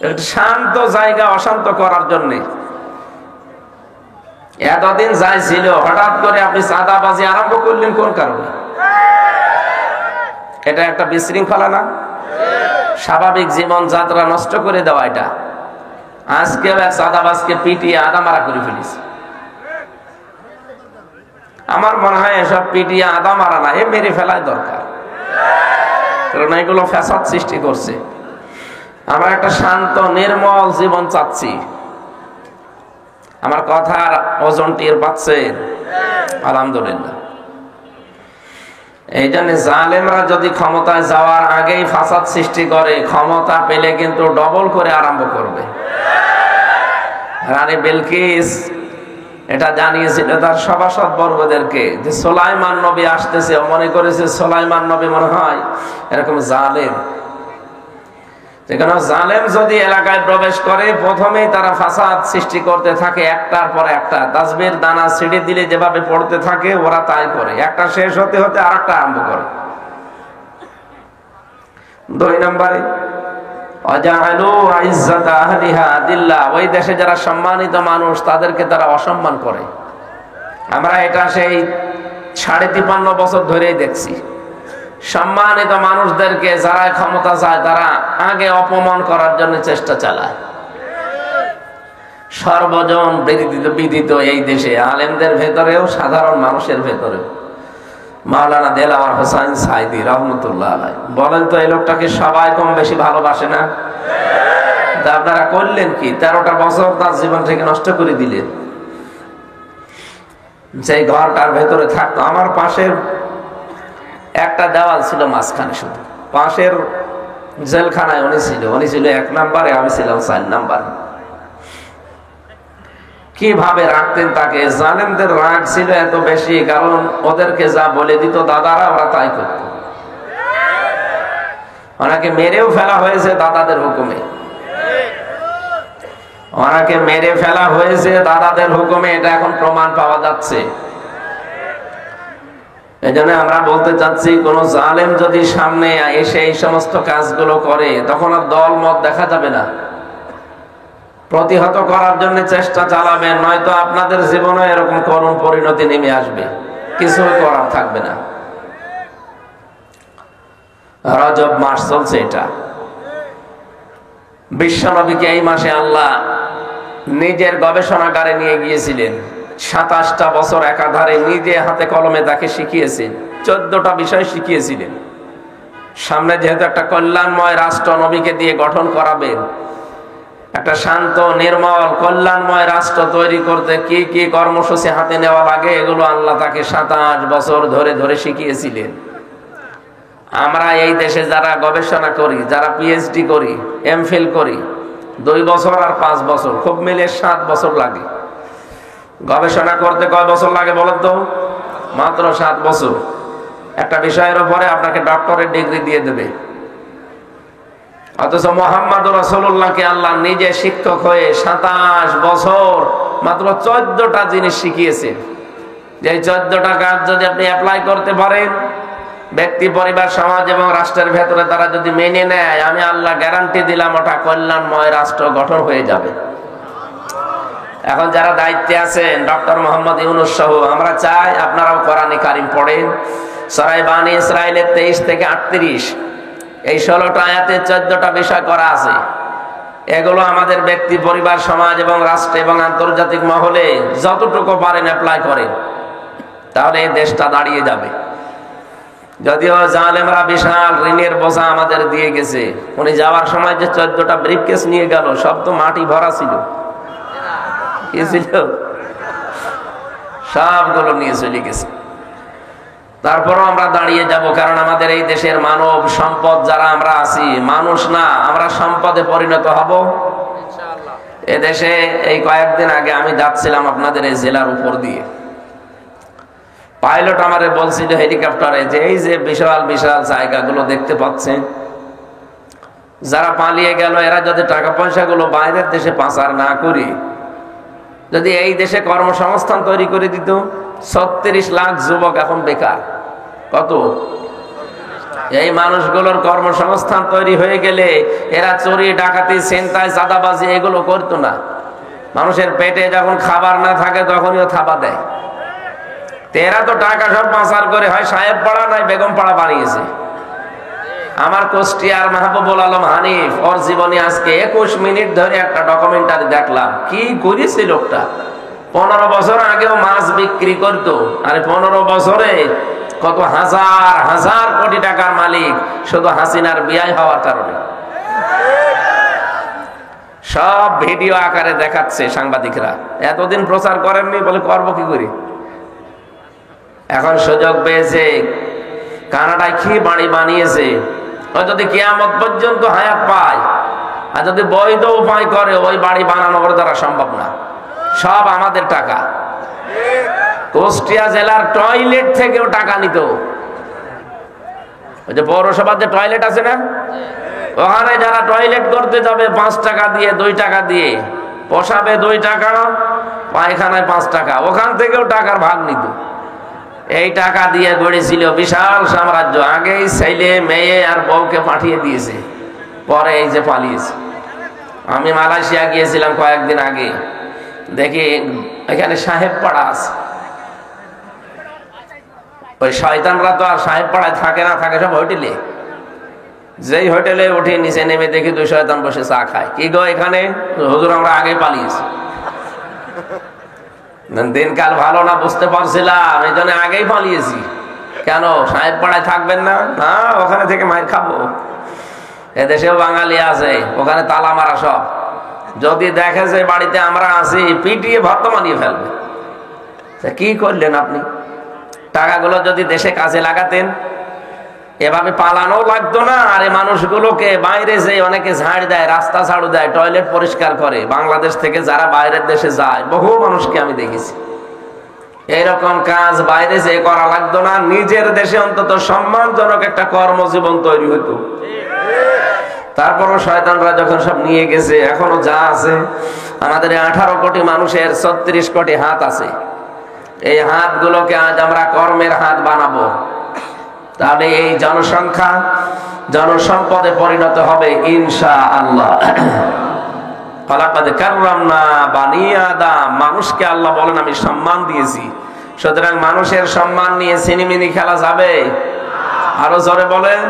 একটা শান্ত জায়গা অশান্ত করার জন্য। এতদিন যাই ছিল, হঠাৎ করে আপনি চাঁদাবাজি আরম্ভ করলেন কোন কারণে? এটা একটা বিশৃঙ্খলা না? স্বাভাবিক জীবন যাত্রা নষ্ট করে দেওয়া এটা। আজকে চাঁদাবাজকে পিটিয়ে আদা মারা করে ফেলিস। আমার মনে হয় এসব পিটিয়ে আদা মারা না, এ মেরে ফেলাই দরকার, কারণ এগুলো ফ্যাসাদ সৃষ্টি করছে। আমরা একটা শান্ত নির্মল জীবন চাচ্ছি। আমার কথার ওজন টের পাচ্ছেন? আলহামদুলিল্লাহ। এই জন্য জালেমরা যদি ক্ষমতায় যাওয়ার আগেই ফাসাদ সৃষ্টি করে, ক্ষমতা পেলে কিন্তু ডবল করে আরম্ভ করবে। রানী বিলকিস এটা জানিয়েছিল তার সভাসদ বর্গদেরকে যে সুলাইমান নবী আসতেছে। মনে করেছে সুলাইমান নবী মনে হয় এরকম জালেম। যেখানে জালেম যদি এলাকায় প্রবেশ করে, প্রথমেই তারা ফাসাদ সৃষ্টি করতে থাকে, একটার পর একটা। তাসবির দানা ছিঁড়ে দিলে যেভাবে পড়তে থাকে ওরা তাই করে, একটা শেষ হতে হতে আরেকটা আরম্ভ করে। 2 নম্বরে ওই দেশে যারা সম্মানিত মানুষ তাদেরকে তারা অসম্মান করে। আমরা এটা সেই 53.5 বছর ধরেই দেখছি। সম্মানিত মানুষদেরকে যারা ক্ষমতা চায় তারা আগে অপমান করার জন্য চেষ্টা চালায়। সর্বজন বিদিত এই দেশে, আলেমদের ভেতরেও সাধারণ মানুষের ভেতরেও। মাওলানা দেলাওয়ার হোসাইন সাইদি রহমতুল্লাহ আলাইহি বলেন তো, এই লোকটাকে সবাই কম বেশি ভালোবাসে না? আপনারা করলেন কি? 13টা বছর তার জীবন থেকে নষ্ট করে দিলেন। সেই ঘরটার ভেতরে থাকতো, আমার পাশের একটা দেওয়াল ছিল মাঝখানে, শুধু পাশের জেলখানায় উনি ছিল 1 নম্বরে, আমি ছিলাম 4 নম্বরে। কিভাবে রাখতেন তাকে! জালেমদের রাগ ছিল এত বেশি, কারণ ওদেরকে যা বলে দিত দাদারা, ওরা তাই করত। ওনাকে মেরেও ফেলা হয়েছে দাদাদের হুকুমে, ওনাকে মেরে ফেলা হয়েছে দাদাদের হুকুমে, এটা এখন প্রমাণ পাওয়া যাচ্ছে। এই জন্য আমরা বলতে চাচ্ছি, কোন জালেম যদি সামনে এসে এই সমস্ত কাজগুলো করে, তখন আর দল মত দেখা যাবে না, প্রতিহত করার জন্য চেষ্টা চালাবেন, নয়তো আপনাদের জীবনে এরকম করুণ পরিণতি নেমে আসবে, কিছু করার থাকবে না। রজব মাস চলছে, এটা বিশ্বনবীকে এই মাসে আল্লাহ নিজের গবেষণাগারে নিয়ে গিয়েছিলেন। 27টা বছর একাধারে নিজে হাতে কলমে তাকে শিখিয়েছেন, 14টা বিষয় শিখিয়েছিলেন। সামনে যেহেতু একটা কল্যাণময় রাষ্ট্র নবীকে দিয়ে গঠন করাবেন, একটা শান্ত নির্মল কল্যাণময় রাষ্ট্র তৈরি করতে কি কি কর্মসূচি হাতে নেওয়া লাগে, এগুলো আল্লাহ তাকে 27 বছর ধরে ধরে শিখিয়েছিলেন। আমরা এই দেশে যারা গবেষণা করি, যারা পিএইচডি করি, এমফিল করি, 2 বছর আর 5 বছর, খুব মিলে 7 বছর লাগে। গবেষণা করতে কয় বছর লাগে বলেন তো? মাত্র 7 বছর। একটা বিষয়ের উপরে আপনাকে ডক্টরেট ডিগ্রি দিয়ে দেবে। অথচ মুহাম্মদ রাসূলুল্লাহকে আল্লাহ নিজে শিক্ষক হয়ে 27 বছর মাত্র 14টা জিনিস শিখিয়েছেন। যে 14টা কাজ যদি আপনি অ্যাপ্লাই করতে পারেন, ব্যক্তি, পরিবার, সমাজ এবং রাষ্ট্রের ভেতরে তারা যদি মেনে নেয়, আমি আল্লাহ গ্যারান্টি দিলাম ওটা কল্যাণময় রাষ্ট্র গঠন হয়ে যাবে। এখন যারা দায়িত্বে আছেন, ডক্টর মোহাম্মদ ইউনূস সহ, আমরা চাই আপনারাও কোরআনে কারিম পড়েন। সূরা বানী ইসরাঈলের 23 থেকে 38, এই 16টা আয়াতে 14টা বিষয় করা আছে। এগুলো আমাদের ব্যক্তি, পরিবার, সমাজ এবং রাষ্ট্র এবং আন্তর্জাতিক মহলে যতটুকু পারেন অ্যাপ্লাই করেন, তাহলে এই দেশটা দাঁড়িয়ে যাবে। যদিও জালেমরা বিশাল ঋণের বোঝা আমাদের দিয়ে গেছে। উনি যাওয়ার সময় যে 14টা ব্রিফকেস নিয়ে গেল, সব তো মাটি ভরা ছিল, কি ছিল? সবগুলো নিয়ে চলে গেছে। তারপরও আমরা দাঁড়িয়ে যাব, কারণ আমাদের এই দেশের মানব সম্পদ যারা আমরা আছি, মানুষ না, আমরা সম্পদে পরিণত হব ইনশাআল্লাহ। এদেশে এই কয়েকদিন আগে আমি যাচ্ছিলাম আপনাদের এই জেলার উপর দিয়ে, পাইলট আমারে বলছিল হেলিকপ্টারে যে এই যে বিশাল বিশাল জায়গাগুলো দেখতে পাচ্ছেন, যারা পালিয়ে গেল এরা যদি টাকা পয়সাগুলো বাইরের দেশে পাচার না করে যদি এই দেশে কর্মসংস্থান তৈরি করে দিত, 36 লাখ যুবক এখন বেকার। কত? এই মানুষগুলোর কর্মসংস্থান তৈরি হয়ে গেলে এরা চুরি, ডাকাতি, ছিনতাই, চাঁদাবাজি এগুলো করতো না। মানুষের পেটে যখন খাবার না থাকে তখনই থাবা দেয়। এরা তো টাকা সব পাচার করে হয় সাহেব পাড়া নাই বেগম পাড়া বানিয়েছে। আমার কুষ্টিয়ার মাহবুবুল আলম হানিফ, ওর জীবনে আজকে 21 মিনিট ধরে একটা ডকুমেন্টারি দেখলাম। কি করেছে লোকটা! 15 বছর আগেও মাছ বিক্রি করতো, আর 15 বছরে কত হাজার হাজার কোটি টাকার মালিক, শুধু হাসিনার বিয়ে হওয়ার কারণে। সব ভিডিও আকারে দেখাচ্ছে সাংবাদিকরা। এতদিন প্রচার করেননি বলে করবো কি করি? এখন সুযোগ পেয়েছে, কানাডায় কি বাড়ি বানিয়েছে। ও যদি কিয়ামত পর্যন্ত হায়াত পায় আর যদি বৈধ উপায় করে, ওই বাড়ি বানানো ওর দ্বারা সম্ভব না। সব আমাদের টাকা। কুষ্টিয়া জেলার টয়লেট থেকেও টাকা নিত। ওই যে পৌরসভার যে টয়লেট আছে না, ওখানে যারা টয়লেট করতে যাবে 5 টাকা দিয়ে, 2 টাকা দিয়ে, পোষাবে 2 টাকা, পায়খানায় 5 টাকা, ওখান থেকেও টাকার ভাগ নিত। এই টাকা দিয়ে গড়েছিল বিশাল সাম্রাজ্য। আগেই ছেলে, মেয়ে আর বউকে পাঠিয়ে দিয়েছে। পরে এই যে পালিয়েছে। আমি মালয়েশিয়া গিয়েছিলাম কয়েকদিন আগে, দেখি এখানে সাহেব পাড়া আছে। ওই শয়তানরা তো আর সাহেব পাড়ায় থাকে না, থাকে সব হোটেলে। যেই হোটেলে উঠে নিচে নেমে দেখি দুই শয়তান বসে চা খায়। কি গো এখানে? হুজুর আমরা আগে পালিয়েছি। দিনকাল ভালো না বুঝতে পারছিলাম, এই জন্য আগেই পালিয়েছি। কেন সাহেব পাড়ায় থাকবেন না? না, ওখানে থেকে মাইর খাবো। এদেশেও বাঙালি আছে, ওখানে তালা মারা সব। যদি দেখে যে বাড়িতে আমরা আছি, পিটিয়ে ভর্ত মানিয়ে ফেলবে। কি করলেন আপনি? টাকাগুলো যদি দেশে কাজে লাগাতেন, এভাবে পালানো লাগতো না। আর এই মানুষগুলোকে বাইরে যে অনেকে ঝাড় দেয়, রাস্তা ঝাড়ু দেয়, টয়লেট পরিষ্কার করে, বাংলাদেশ থেকে যারা বাইরের দেশে যায়, বহু মানুষকে আমি দেখেছি। এইরকম কাজ বাইরে যে করা লাগতো না, নিজের দেশে অন্তত সম্মানজনক একটা কর্মজীবন তৈরি হতো। তারপরও শয়তানরা যখন সব নিয়ে গেছে, এখনো যা আছে, আমাদের 18 কোটি মানুষের 36 কোটি হাত আছে। এই হাতগুলোকে আজ আমরা কর্মের হাত বানাবো, তাহলে এই জনসংখ্যা জনসম্পদে পরিণত হবে ইনশাআল্লাহ। মানুষকে আল্লাহ বলেন আমি সম্মান দিয়েছি। সুতরাং মানুষের সম্মান নিয়ে সিনেমিনি খেলা যাবে? আরো জোরে বলেন।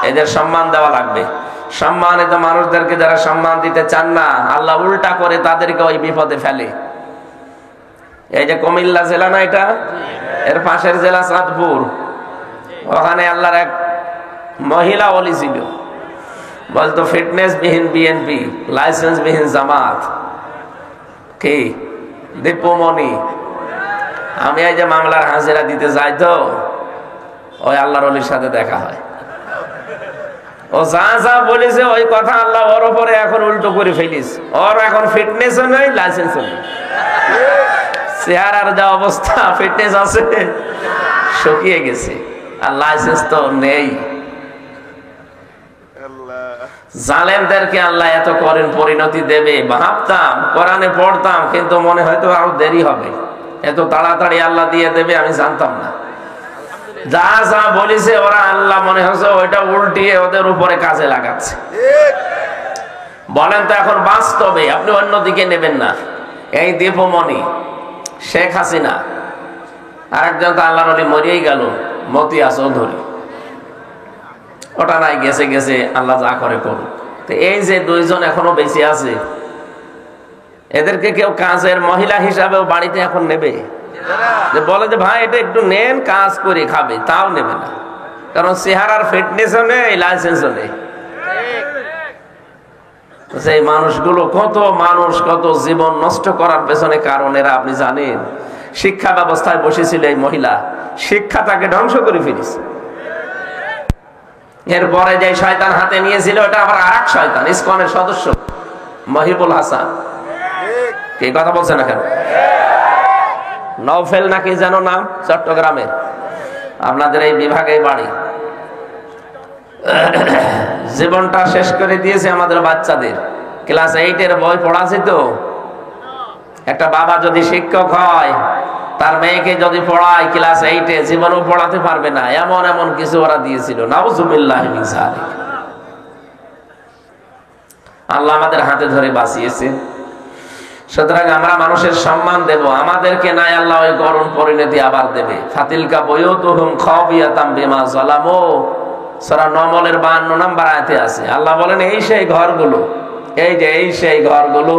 এদের সম্মান দেওয়া লাগবে। সম্মানিত মানুষদেরকে যারা সম্মান দিতে চান না, আল্লাহ উল্টা করে তাদেরকে ওই বিপদে ফেলে। এই যে কুমিল্লা জেলা না, এটা এর পাশের জেলা চাঁদপুর, ওখানে আল্লাহর এক মহিলা ওলি ছিল, বলতো ফিটনেস বিহীন বিএনপি, লাইসেন্স বিহীন জামাত। কি দীপমণি? আমি এই যে মামলার হাজিরা দিতে যাই, তো ওই আল্লাহর ওলির সাথে দেখা হয়। ও যা যা বলেছে ওই কথা আল্লাহ ওর উপরে এখন উল্টো করে ফেলিস। ওর এখন ফিটনেসও নেই, লাইসেন্সও নেই। চেহারার যা অবস্থা, ফিটনেস আছে শুকিয়ে গেছে, আর লাইসেন্স তো নেই। জালেমদেরকে আল্লাহ এত করেন পরিণতি দেবে ভাবতাম, কোরআনে পড়তাম, কিন্তু মনে হয়তো আরো দেরি হবে। এত তাড়াতাড়ি আল্লাহ দিয়ে দেবে আমি জানতাম না। যা যা বলেছে ওরা, আল্লাহ মনে হচ্ছে ওইটা উল্টিয়ে ওদের উপরে কাজে লাগাচ্ছে। বলেন তো এখন বাস্তবে আপনি অন্যদিকে নেবেন না। এই দীপমণি, শেখ হাসিনা, আর একজন তো আল্লাহর ওলি মরিয়েই গেল, মতিয়া চৌধুরী। ওটা নাই, গেছে গেছে, আল্লাহ যা করে করুক। তো এই যে দুইজন এখনো বেঁচে আছে, এদেরকে কেউ কাজের মহিলা হিসাবেও বাড়িতে এখন নেবে? বলে যে ভাই এটা একটু নেন, কাজ করে খাবে, তাও নেবে না। কারণ চেহারার ফিটনেসও নেই, লাইসেন্সও নেই। সেই মানুষগুলো, কত মানুষ, কত জীবন নষ্ট করার পেছনে কারণেরা আপনি জানেন? শিক্ষা ব্যবস্থায় বসেছিল এই মহিলা, শিক্ষা তাকে ধ্বংস করে ফেলেছে। এরপরে যে শয়তান হাতে নিয়েছিল, ওটা আবার আরেক শয়তান, ইসকনের সদস্য মহিবুল হাসান। কি কথা বলছে না কেন? নওফেল নাকি যেন নাম, চট্টগ্রামের, আপনাদের এই বিভাগে বাড়ি। জীবনটা শেষ করে দিয়েছে আমাদের বাচ্চাদের। ক্লাস 8-এর বই পড়াছি তো। একটা বাবা যদি শিক্ষক হয়, তার মেয়েকে যদি পড়ায় ক্লাস 8-এ, জীবনেও পড়াতে পারবে না, এমন এমন কিছু ওরা দিয়েছিল। নাউযুবিল্লাহি মিন যালিক। আল্লাহ আমাদের হাতে ধরে বাঁচিয়েছে। সুতরাং আমরা মানুষের সম্মান দেব, আমাদেরকে নাই আল্লাহ ওই করুণ পরিণতি আবার দেবে। ফাতিলকা বুয়ুতুহুম খাবিয়াতাম বিমা যালামু, সূরা নমলের 52 নম্বর আয়াতে আছে। আল্লাহ বলেন এই সেই ঘরগুলো, এই যে এই সেই ঘরগুলো,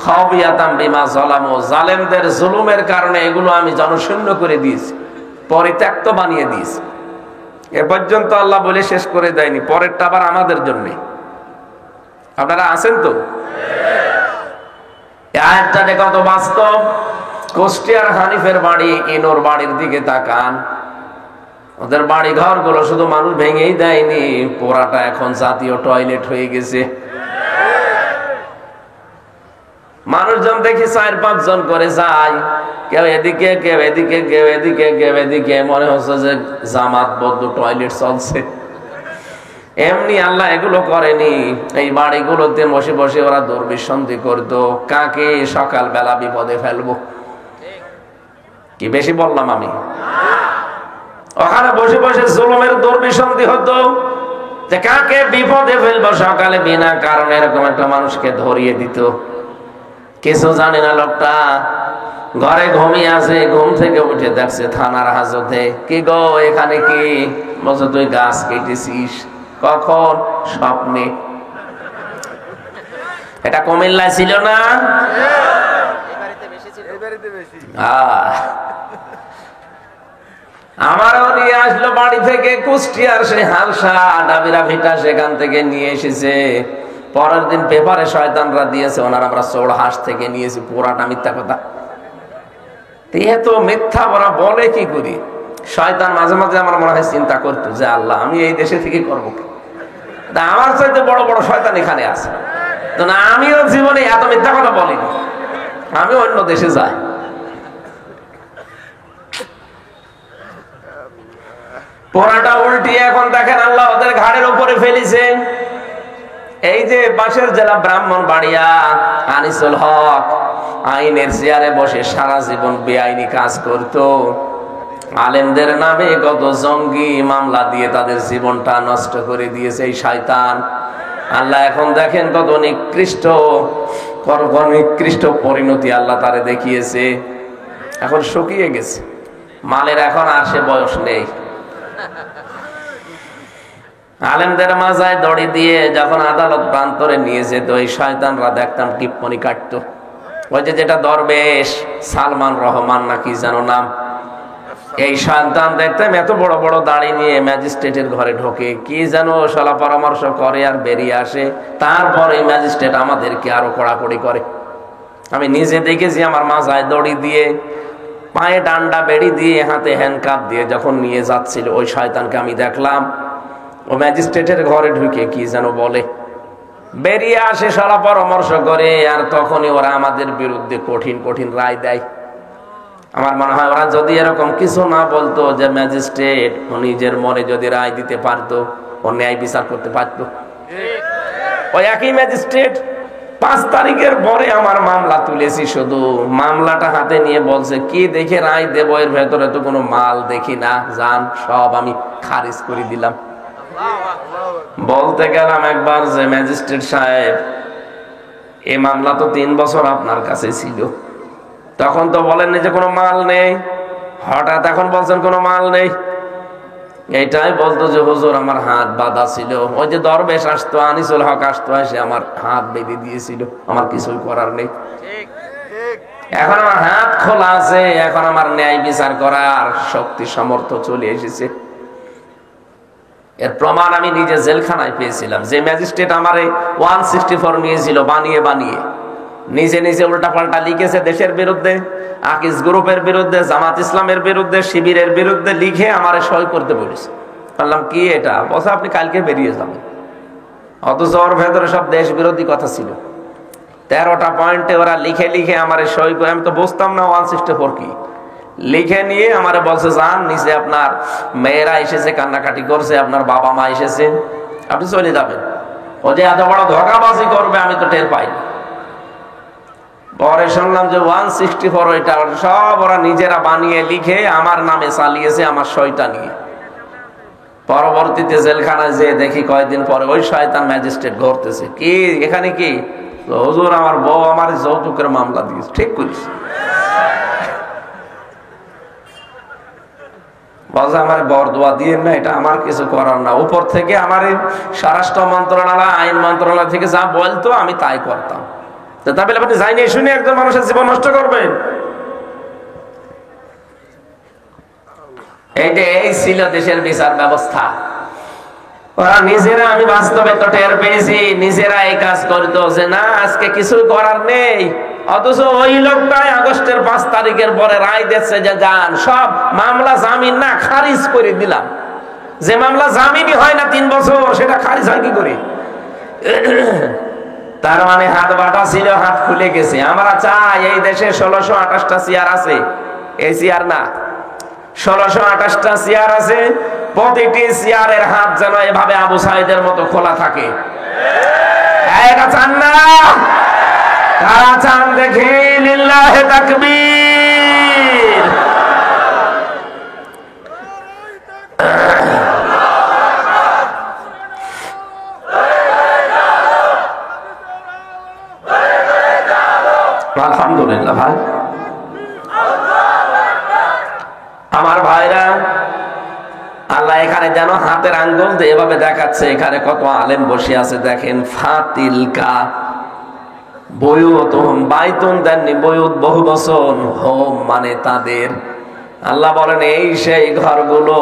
খাবিয়াতাম বিমা যালামু, জালেমদের জুলুমের কারণে এগুলো আমি জনশূন্য করে দিয়েছি, পরিত্যক্ত বানিয়ে দিয়েছি। এ পর্যন্ত আল্লাহ বলে শেষ করে দেয়নি, পরেরটা আবার আমাদের জন্য। আপনারা আছেন তো? আয়াতটা কত বাস্তব। কুষ্টিয়ার হানিফের বাড়ি, ইনোর বাড়ির দিকে তাকান। ওদের বাড়ি ঘর গুলো শুধু মানুষ ভেঙেই দেয়নি, পোড়াটা এখন জাতীয় টয়লেট হয়ে গেছে। মানুষজন দেখি 4-5 জন করে যায়, কেউ এদিকে, কেউ এদিকে, কেউ এদিকে, কেউ এদিকে, মনে হচ্ছে যে জামাত বদ্ধ টয়লেট চলছে। এমনি আল্লাহ এগুলো করেনি। এই বাড়িগুলোতে বসে বসে ওরা দুর্বিসন্ধি করতো, কাকে সকাল বেলা বিপদে ফেলবো। কি বেশি বললাম আমি? ওখানে বসে বসে জুলুমের দুর্বিসন্ধি হতো। যে কাকে বিপদে ফেলবো সকালে বিনা কারণে এরকম একটা মানুষকে ধরিয়ে দিত। কিছু জানে না লোকটা, ঘরে ঘুমিয়ে আছে, ঘুম থেকে উঠে দেখছে থানার হাজতে। কি গো এখানে কি? বলছে তুই গাছ কেটেছিস। কখন? স্বপ্নে। এটা কুমিল্লায় ছিল না? আমারও নিয়ে আসলো বাড়ি থেকে কুষ্টিয়ার সেই হালসা ডাবিরা ভিটা, সেখান থেকে নিয়ে এসেছে। পরের দিন পেপারে শয়তানরা দিয়েছে ওনার আমরা চৌড়হাঁস থেকে নিয়েছি। পুরাটা মিথ্যা কথা। তো মিথ্যা ওরা বলে কি করি? শয়তান মাঝে মাঝে আমার মনে হয় চিন্তা করতো যে আল্লাহ আমি এই দেশে থেকে করবো কি? আমার চাইতে বড় বড় শয়তান এখানে আছে, তো না আমিও জীবনে এত মিথ্যা কথা বলিনি, আমি অন্য দেশে যাই। পোড়াটা উল্টিয়ে এখন দেখেন আল্লাহ ওদের ঘাড়ের উপরে ফেলিছে। এই যে পাশের জেলা ব্রাহ্মণবাড়িয়া, আনিসুল হক আইনের চেয়ারে বসে সারা জীবন বেআইনি কাজ করত। আলেমদের নামে কত জঙ্গি মামলা দিয়ে তাদের জীবনটা নষ্ট করে দিয়েছে এই শয়তান। আল্লাহ এখন দেখেন কত নিকৃষ্ট পরিণতি আল্লাহ তারে দেখিয়েছে। এখন শুকিয়ে গেছে, মালের এখন আর সে বয়স নেই। আলেমদের মাজায় দড়ি দিয়ে যখন আদালত প্রান্তরে নিয়ে যেত, এই শয়তানরা দেখতাম টিপ্পনি কাটতো। ওই যে যেটা দরবেশ সালমান রহমান না কি যেন নাম, এই সন্তান দেখতাম এত বড় বড় দাড়ি নিয়ে ম্যাজিস্ট্রেটের ঘরে ঢোকে, কি যেন সলা পরামর্শ করে আর বেরিয়ে আসে। তারপর এই ম্যাজিস্ট্রেট আমাদেরকে আরো কড়াকড়ি করে। আমি নিজে দেখেছি আমার মাজায় দড়ি দিয়ে, পায়ে ডান্ডা বেড়ি দিয়ে, হাতে হ্যান্ডকাপ দিয়ে যখন নিয়ে যাচ্ছিল ওই শয়তানকে আমি দেখলাম ও ম্যাজিস্ট্রেটের ঘরে ঢুকে কি যেন বলে, বেরিয়ে আসে সলা পরামর্শ করে, আর তখনই ওরা আমাদের বিরুদ্ধে কঠিন কঠিন রায় দেয়। আমার মনে হয় ওরা যদি এরকম কিছু না বলতো, যে ম্যাজিস্ট্রেট নিজের মনে যদি রায় দিতে পারতো, ও ন্যায় বিচার করতে পারতো। ওই একই ম্যাজিস্ট্রেট 5 তারিখের পরে আমার মামলা তুলেছি, শুধু মামলাটা হাতে নিয়ে বলছে কি দেখে রায় দেবো, এর ভেতরে তো কোনো মাল দেখি না, জান সব আমি খারিজ করে দিলাম। বলতে গেলাম একবার যে ম্যাজিস্ট্রেট সাহেব এই মামলা তো 3 বছর আপনার কাছে ছিল, তখন তো বলেননি যে কোনো মাল নেই, হঠাৎ এখন বলছেন কোনো মাল নেই। এইটাই বলতো যে হুজুর আমার হাত বাঁধা ছিল, ওই যে দরবেশ আসতো আনিসুল হক আসতো, এসে আমার হাত বেঁধে দিয়েছিল, আমার কিছুই করার নেই। এখন আমার হাত খোলা আছে, এখন আমার ন্যায় বিচার করার শক্তি সামর্থ্য চলে এসেছে। এর প্রমাণ আমি নিজে জেলখানায় পেয়েছিলাম। যে ম্যাজিস্ট্রেট আমারে 164 নিয়েছিল বানিয়ে বানিয়ে, নিজে নিজে উল্টাপাল্টা লিখেছে দেশের বিরুদ্ধে, আকিজ গ্রুপের বিরুদ্ধে, জামাত ইসলামের বিরুদ্ধে, শিবিরের বিরুদ্ধে লিখে আমারে সই করতে বলেছে। বললাম কি এটা? বলছে আপনি কালকে বেরিয়ে যাবেন। অথচ ওর ভেতরে সব দেশ বিরোধী কথা ছিল। 13টা পয়েন্টে ওরা লিখে লিখে আমারে সই করে, আমি তো বুঝতাম না 164 কি, লিখে নিয়ে আমারে বলছে যান নিচে আপনার মেয়েরা এসেছে, কান্নাকাটি করছে, আপনার বাবা মা এসেছে, আপনি চলে যাবেন। ও যে এত বড় ধোঁকাবাজি করবে আমি তো টের পাইনি। পরে শুনলাম যে 164 ওইটা সব ওরা নিজেরা বানিয়ে লিখে আমার নামে চালিয়েছে, আমার সইটা নিয়ে। পরবর্তীতে জেলখানায় যে দেখি কয়েকদিন পরে ওই শয়তান ম্যাজিস্ট্রেট ঘুরতেছে, কি এখানে কি? হুজুর আমার বউ আমার যৌতুকের মামলা দিয়েছে। ঠিক করিস, বলছে আমার বরদোয়া দিয়ে না, এটা আমার কিছু করার না, উপর থেকে আমার স্বরাষ্ট্র মন্ত্রণালয় আইন মন্ত্রণালয় থেকে যা বলতো আমি তাই করতাম। তো তা বলে আপনি যাইনি শুনে একজন মানুষের জীবন নষ্ট করবেন? এই ছিল দেশের বিচার ব্যবস্থা। ওরা নিজেরা, আমি বাস্তবে তো টের পেয়েছি, নিজেরা এই কাজ করতো যে না আজকে কিছু করার নেই। অথচ ওই লোকটাই আগস্টের 5 তারিখের পরে রায় দিচ্ছে যে যান সব মামলা জামিন না খারিজ করে দিলাম। যে মামলা জামিনই হয় না 3 বছর, সেটা খারিজ হয় কি করে? তার মানে হাত বাঁধা ছিল, হাত খুলে গেছে। আমরা চাই এই দেশে 1628টা চেয়ার আছে, এই চেয়ার না 1628টা চেয়ার আছে, প্রতিটি চেয়ারের হাত যেন এভাবে আবু সাইদের মতো খোলা থাকে। এটা চান না? কারা চান দেখি? লিল্লাহে তাকবীর। এখানে যেন হাতের আঙ্গুল দিয়ে এভাবে দেখাচ্ছে এখানে কত আলেম বসে আছে দেখেন। ফাতিলকা বয়ুতুহুম, বাইতুন দেননি, বয়ুত বহু বচন, হোম মানে তাদের। আল্লাহ বলেন এই সেই ঘরগুলো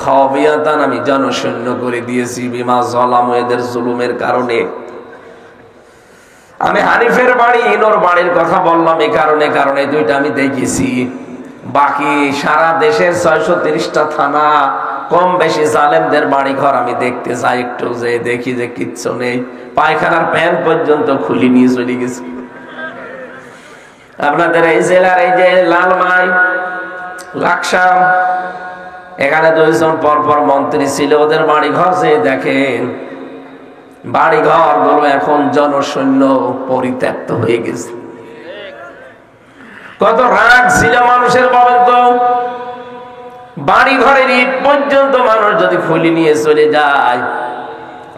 খাবিয়াতান আমি জনশূন্য করে দিয়েছি বিমা যালামু, এদের জুলুমের কারণে। আমি হানিফের বাড়ি ইনোর বাড়ির কথা বললাম এই কারণে দুইটা আমি দেখেছি। বাকি সারা দেশের 630টা থানা কম বেশি জালেমদের বাড়ি ঘর আমি দেখতে যাই, একটু যে দেখি যে কিচ্ছু নেই, পায়খানার প্যান্ট পর্যন্ত খুলি নিয়ে চলে গেছে। আপনাদের এই জেলার এই যে লালমাই, লাকসাম, এখানে 2 জন পরপর মন্ত্রী ছিল, ওদের বাড়ি ঘর যে দেখেন, বাড়ি ঘর গুলো এখন জনশূন্য পরিত্যক্ত হয়ে গেছে। কত রাগ ছিল মানুষের বলেন তো, বাড়ি ঘরের ইট পর্যন্ত মানুষ যদি খুলি নিয়ে চলে যায়।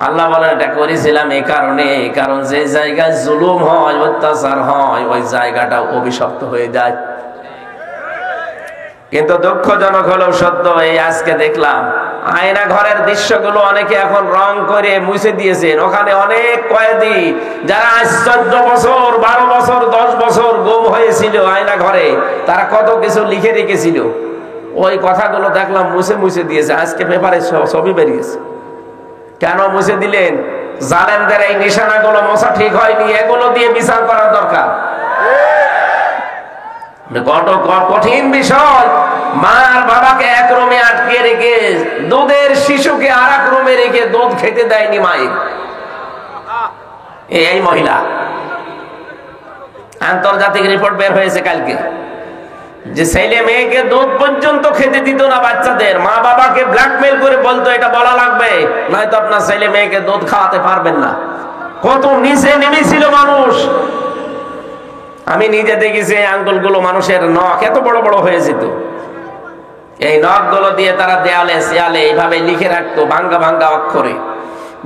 আল্লাহ বলেন এটা করেছিলাম এই কারণে, কারণ যে জায়গায় জুলুম হয়, অত্যাচার হয়, ওই জায়গাটা অভিশপ্ত হয়ে যায়। কিন্তু দুঃখজনক হলেও সত্য, এই আজকে দেখলাম আয়না ঘরের দৃশ্যগুলো অনেকে এখন রং করে মুছে দিয়েছেন। ওখানে অনেক কয়েদি যারা 14 বছর 12 বছর 10 বছর গুম হয়েছিল আয়না ঘরে, তারা কত কিছু লিখে রেখেছিল, ওই কথাগুলো দেখলাম মুছে দিয়েছে। আজকে পেপারে ছবি বেরিয়েছে। কেন মুছে দিলেন? জালেমদের এই নিশানাগুলো মোছা ঠিক হয়নি, এগুলো দিয়ে বিচার করা দরকার। কঠিন বিষয়। মার বাবাকে এক রুমে আটকে রেখে দুধের শিশুকে আর এক রুমে রেখে দুধ খেতে দেয়নি মায়ের এই মহিলা। আন্তর্জাতিক রিপোর্ট বের হয়েছে কালকে, যে ছেলে মেয়েকে দুধ পর্যন্ত খেতে দিত না বাচ্চাদের। মা বাবাকে ব্ল্যাকমেল করে বলতো এটা বলা লাগবে, নয়তো আপনার ছেলে মেয়েকে দুধ খাওয়াতে পারবেন না। কত নিচে নেমেছিল মানুষ। আমি নিজে দেখেছি আঙ্গুলগুলো মানুষের নখ এত বড় বড় হয়ে যেত। এই নখগুলো দিয়ে তারা দেয়ালে শিয়ালে এইভাবে লিখে রাখতো ভাঙ্গা ভাঙ্গা অক্ষরে,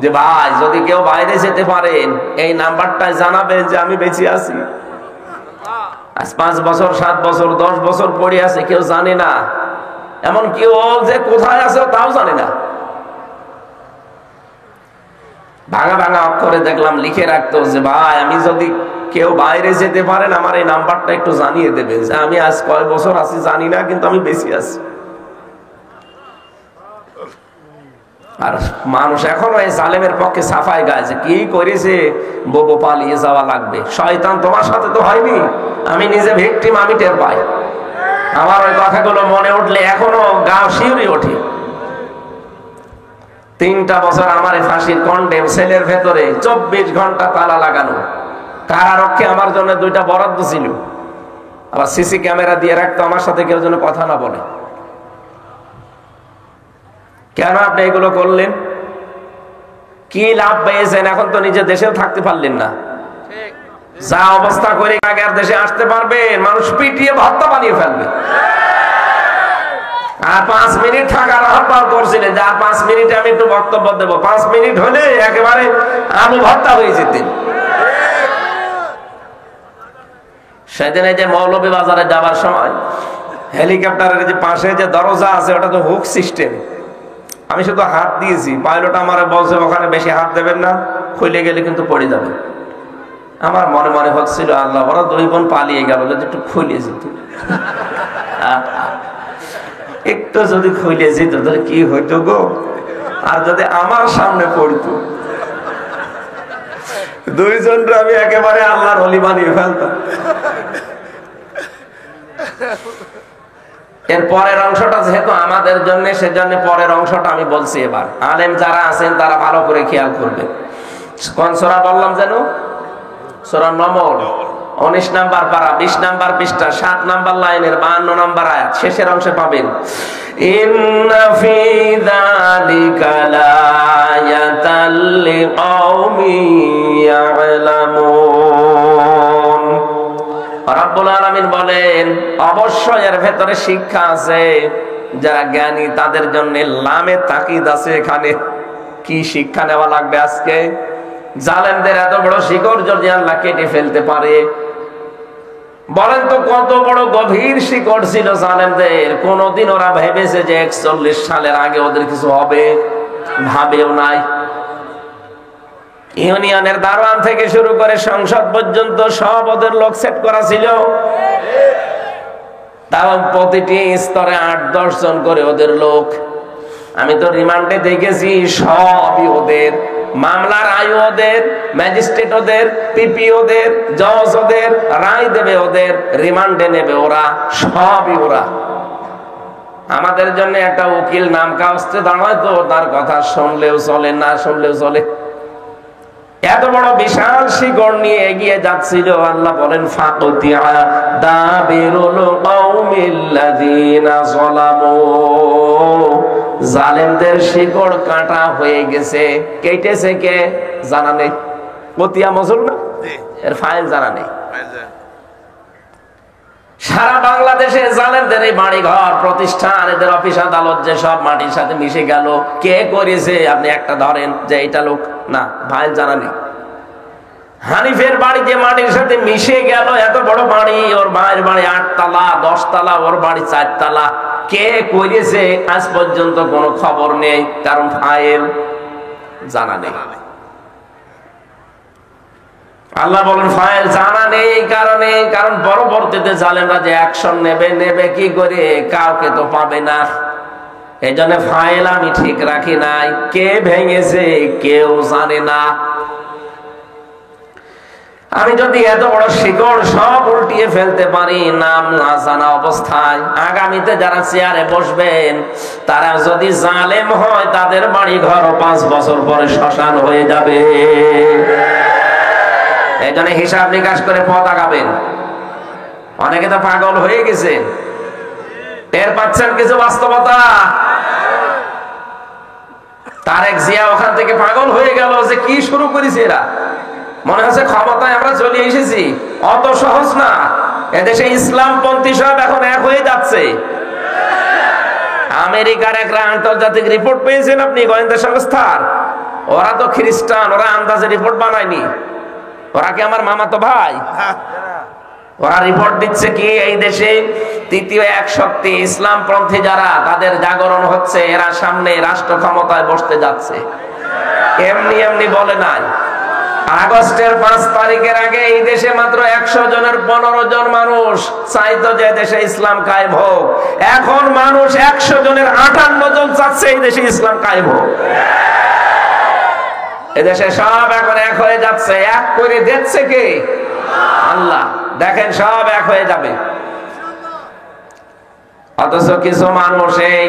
যে ভাই যদি কেউ বাইরে যেতে পারেন এই নাম্বারটায় জানাবেন যে আমি বেঁচে আছি। আজ 5 বছর 7 বছর 10 বছর পড়ে আছে, কেউ জানে না। এমন কেউ যে কোথায় আছে তাও জানে না। ভাঙা ভাঙা অক্ষরে দেখলাম লিখে রাখতো যে ভাই আমি যদি কেউ বাইরে যেতে পারেন আমার এই নাম্বারটা একটু জানিয়ে দেবেন, যে আমি আজ কয় বছর আছি জানি না, কিন্তু আমি বেঁচে আছি। আর মানুষ এখনো এই জালেমের পক্ষে সাফাই গায় যে কি করেছে, বউ পালিয়ে যাওয়া লাগবে। শয়তান তোমার সাথে তো হয়নি, আমি নিজে ভিকটিম, আমি টের পাই। আমার ওই কথাগুলো মনে উঠলে এখনো গা শিউরে ওঠে। 3টা বছর আমার ফাঁসির কন্ডেম সেলের ভেতরে 24 ঘন্টা তালা লাগানো। কারারক্ষে আমার জন্য 2টা বরাদ্দ ছিল, আবার সিসি ক্যামেরা দিয়ে রাখতো আমার সাথে কেউ যেন কথা না বলে। কেন আপনি এগুলো করলেন? কি লাভ পেয়েছেন? এখন তো নিজে দেশেও থাকতে পারলেন না। যা অবস্থা করে আগে আর দেশে আসতে পারবেন, মানুষ পিটিয়ে ভর্তা বানিয়ে ফেলবে। আর 5 মিনিট থাকার আহ্বান করছিলেন যে আর 5 মিনিটে আমি একটু বক্তব্য দেবো। 5 মিনিট হলে একেবারে আলু ভর্তা হয়ে যেতেন। সেদিন এই যে মৌলভী বাজারে যাবার সময় হেলিকপ্টারের যে পাশে যে দরজা আছে ওটা তো হুক সিস্টেম। আমি শুধু হাত দিয়েছি, পাইলট আমার বলছে ওখানে বেশি হাত দেবেন না, খুলে গেলে কিন্তু পড়ে যাবে। আমার মনে মনে হচ্ছিল আল্লাহ ওরা 2 বোন পালিয়ে গেল, যদি একটু খুলে যেত, একটু যদি খুলে যেত তাহলে কি হইতো গো। আর যদি আমার সামনে পড়তো, 2 জনরা আমি একেবারে আল্লাহর ওলি বানিয়ে ফেলতাম। এর পরের অংশটা যেহেতু আমাদের জন্য, সেজন্য পরের অংশটা আমি বলছি। এবার আলেম যারা আছেন তারা ভালো করে খেয়াল করবে। কোন সূরা বললাম যেন? সূরা নমল 19 নাম্বার পারা 20 নাম্বার পৃষ্ঠা 7 নাম্বার লাইনের 52 নাম্বার আয়াত শেষের অংশে পাবেন, ইন্না ফি যালিকা লায়াতাল লিকাওমিন ইয়ালামুন। রব্বুল আলামিন বলেন অবশ্যই এর ভেতরে শিক্ষা আছে যারা জ্ঞানী তাদের জন্য। লামে তাকিদ আছে এখানে। কি শিক্ষা নেওয়া লাগবে আজকে? জালেমদের এত বড় শিকড় যদি আল্লাহ কেটে ফেলতে পারে, বলেন তো কত বড় গভীর শিকড় ছিল জালেমদের। কোনদিন ওরা ভেবেছে যে 41 সালের আগে ওদের কিছু হবে? ভাবেও নাই। ইউনিয়নের দারোয়ান থেকে শুরু করে সংসদ পর্যন্ত সব ওদের লোক সেট করা ছিল। তাও প্রতিটি স্তরে 8-10 জন করে ওদের লোক। আমি তো রিমান্ডে দেখেছি সবই ওদের। মামলার আয়ু ওদের, ম্যাজিস্ট্রেট ওদের, পিপি ওদের, জজ ওদের, রায় দেবে ওদের, রিমান্ডে নেবে ওরা, সবই ওরা। আমাদের জন্য একটা উকিল নাম কাগজে দাঁড়ায় তো তার কথা শুনলেও চলে, না শুনলেও চলে। এত বড় বিশাল শিকড় নিয়ে এগিয়ে যাচ্ছিল। আল্লাহ বলেন ফাকুতিয়া দাবিরুল কওমিল্লাযিনা যালামু, জালেমদের শিকড় কাটা হয়ে গেছে। কেটেছে কে জানা নেই। কতিয়া মজুর না, এর ফাইল জানা নেই। সারা বাংলাদেশে জালেমদের এই বাড়ি ঘর প্রতিষ্ঠান, এদের অফিস আদালত যে সব মাটির সাথে মিশে গেল, কে করেছে আপনি একটা ধরেন যে এটা লোক, না ফাইল জানা নেই। হানিফের বাড়ি যে মাটির সাথে মিশে গেল, এত বড় বাড়ি, ওর মায়ের বাড়ি 8 তালা 10 তালা, ওর বাড়ি 4 তালা, কে করেছে আজ পর্যন্ত কোনো খবর নেই, কারণ ফাইল জানা নেই। আল্লাহ বলেন ফাইল জানা নেই কারণে, কারণ পরবর্তীতে জালেমরা যে অ্যাকশন নেবে কি করে, কাউকে তো পাবে না। এই জন্য ফাইল আমি ঠিক রাখি নাই, কে ভেঙেছে কেউ জানে না। আমি যদি এত বড় শিকড় সব উল্টিয়ে ফেলতে পারি নাম না জানা অবস্থায়, আগামীতে যারা চেয়ারে বসবেন তারা যদি জালেম হয়, তাদের বাড়ি ঘর 5 বছর পরে শ্মশান হয়ে যাবে। এই জন্য হিসাব নিকাশ করে পথ আগাবেন। অনেকে তো পাগল হয়ে গেছে, টের পাচ্ছেন কিছু বাস্তবতা। তারেক জিয়া ওখান থেকে পাগল হয়ে গেল যে কি শুরু করেছে এরা, মনে হচ্ছে ক্ষমতায় আমরা চলে এসেছি। অত সহজ না। এদেশে ইসলামপন্থী সব এখন এক হয়ে যাচ্ছে। আমেরিকার একটা আন্তর্জাতিক রিপোর্ট পেয়েছেন আপনি, গোয়েন্দা সংস্থার। ওরা তো খ্রিস্টান, ওরা আন্দাজে রিপোর্ট বানায়নি। ওরা কি আমার মামাতো ভাই? ওরা রিপোর্ট দিচ্ছে কি এই দেশে তৃতীয় এক শক্তি ইসলামপন্থী যারা, তাদের জাগরণ হচ্ছে, এরা সামনে রাষ্ট্র ক্ষমতায় বসতে যাচ্ছে। এমনি এমনি বলে নাই। আগস্টের 5 তারিখের আগে এই দেশে মাত্র 100 জনের 15 জন মানুষ চাইতো যে দেশে ইসলাম কায়েম হোক। এখন মানুষ 100 জনের 58 জন চাচ্ছে এই দেশে ইসলাম কায়েম হোক। এদেশে সব এখন এক হয়ে যাচ্ছে। এক করে দিচ্ছে কে? আল্লাহ। দেখেন সব এক হয়ে যাবে। অথচ কিছু মানুষ এই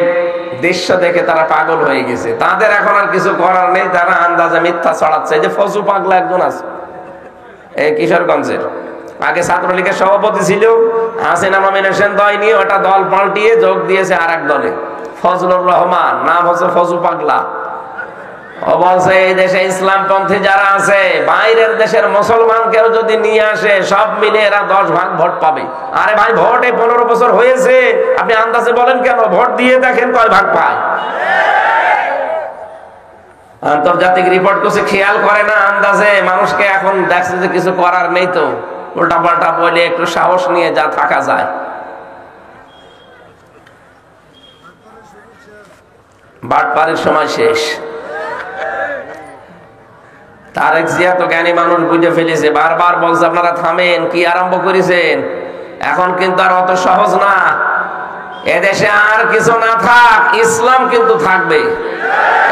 দৃশ্য দেখে তারা পাগল হয়ে গেছে। তাদের এখন আর কিছু করার নেই, তারা আন্দাজে মিথ্যা ছড়াচ্ছে। এই যে ফজু পাগলা একজন আছে এই কিশোরগঞ্জের, আগে ছাত্রলীগের সভাপতি ছিল, হাসিনা নমিনেশন দেয়নি, ওটা দল পাল্টিয়ে যোগ দিয়েছে আর এক দলে। ফজলুর রহমান, নাম হচ্ছে ফজু পাগলা। ও বলছে এই দেশে ইসলামপন্থী যারা আছে, বাইরের দেশের মুসলমান কেউ যদি নিয়ে আসে, সব মিলে এরা 10 ভাগ ভোট পাবে। আরে ভাই, ভোট এই 15 বছর হয়েছে, আপনি আন্দাজে বলেন কেন? ভোট দিয়ে দেখেন কয় ভাগ পায়। আন্তর্জাতিক রিপোর্ট করছে, খেয়াল করে না আন্দাজে। মানুষকে এখন দেখছে যে কিছু করার নেই, তো উল্টা পাল্টা বলে একটু সাহস নিয়ে যা থাকা যায়। বাটপারের সময় শেষ। তারেক জিয়া তো জ্ঞানী মানুষ, বুঝে ফেলেছে। বারবার বলছে আপনারা থামেন, কি আরম্ভ করেছেন। এখন কিন্তু আর অত সহজ না। এদেশে আর কিছু না থাক, ইসলাম কিন্তু থাকবে।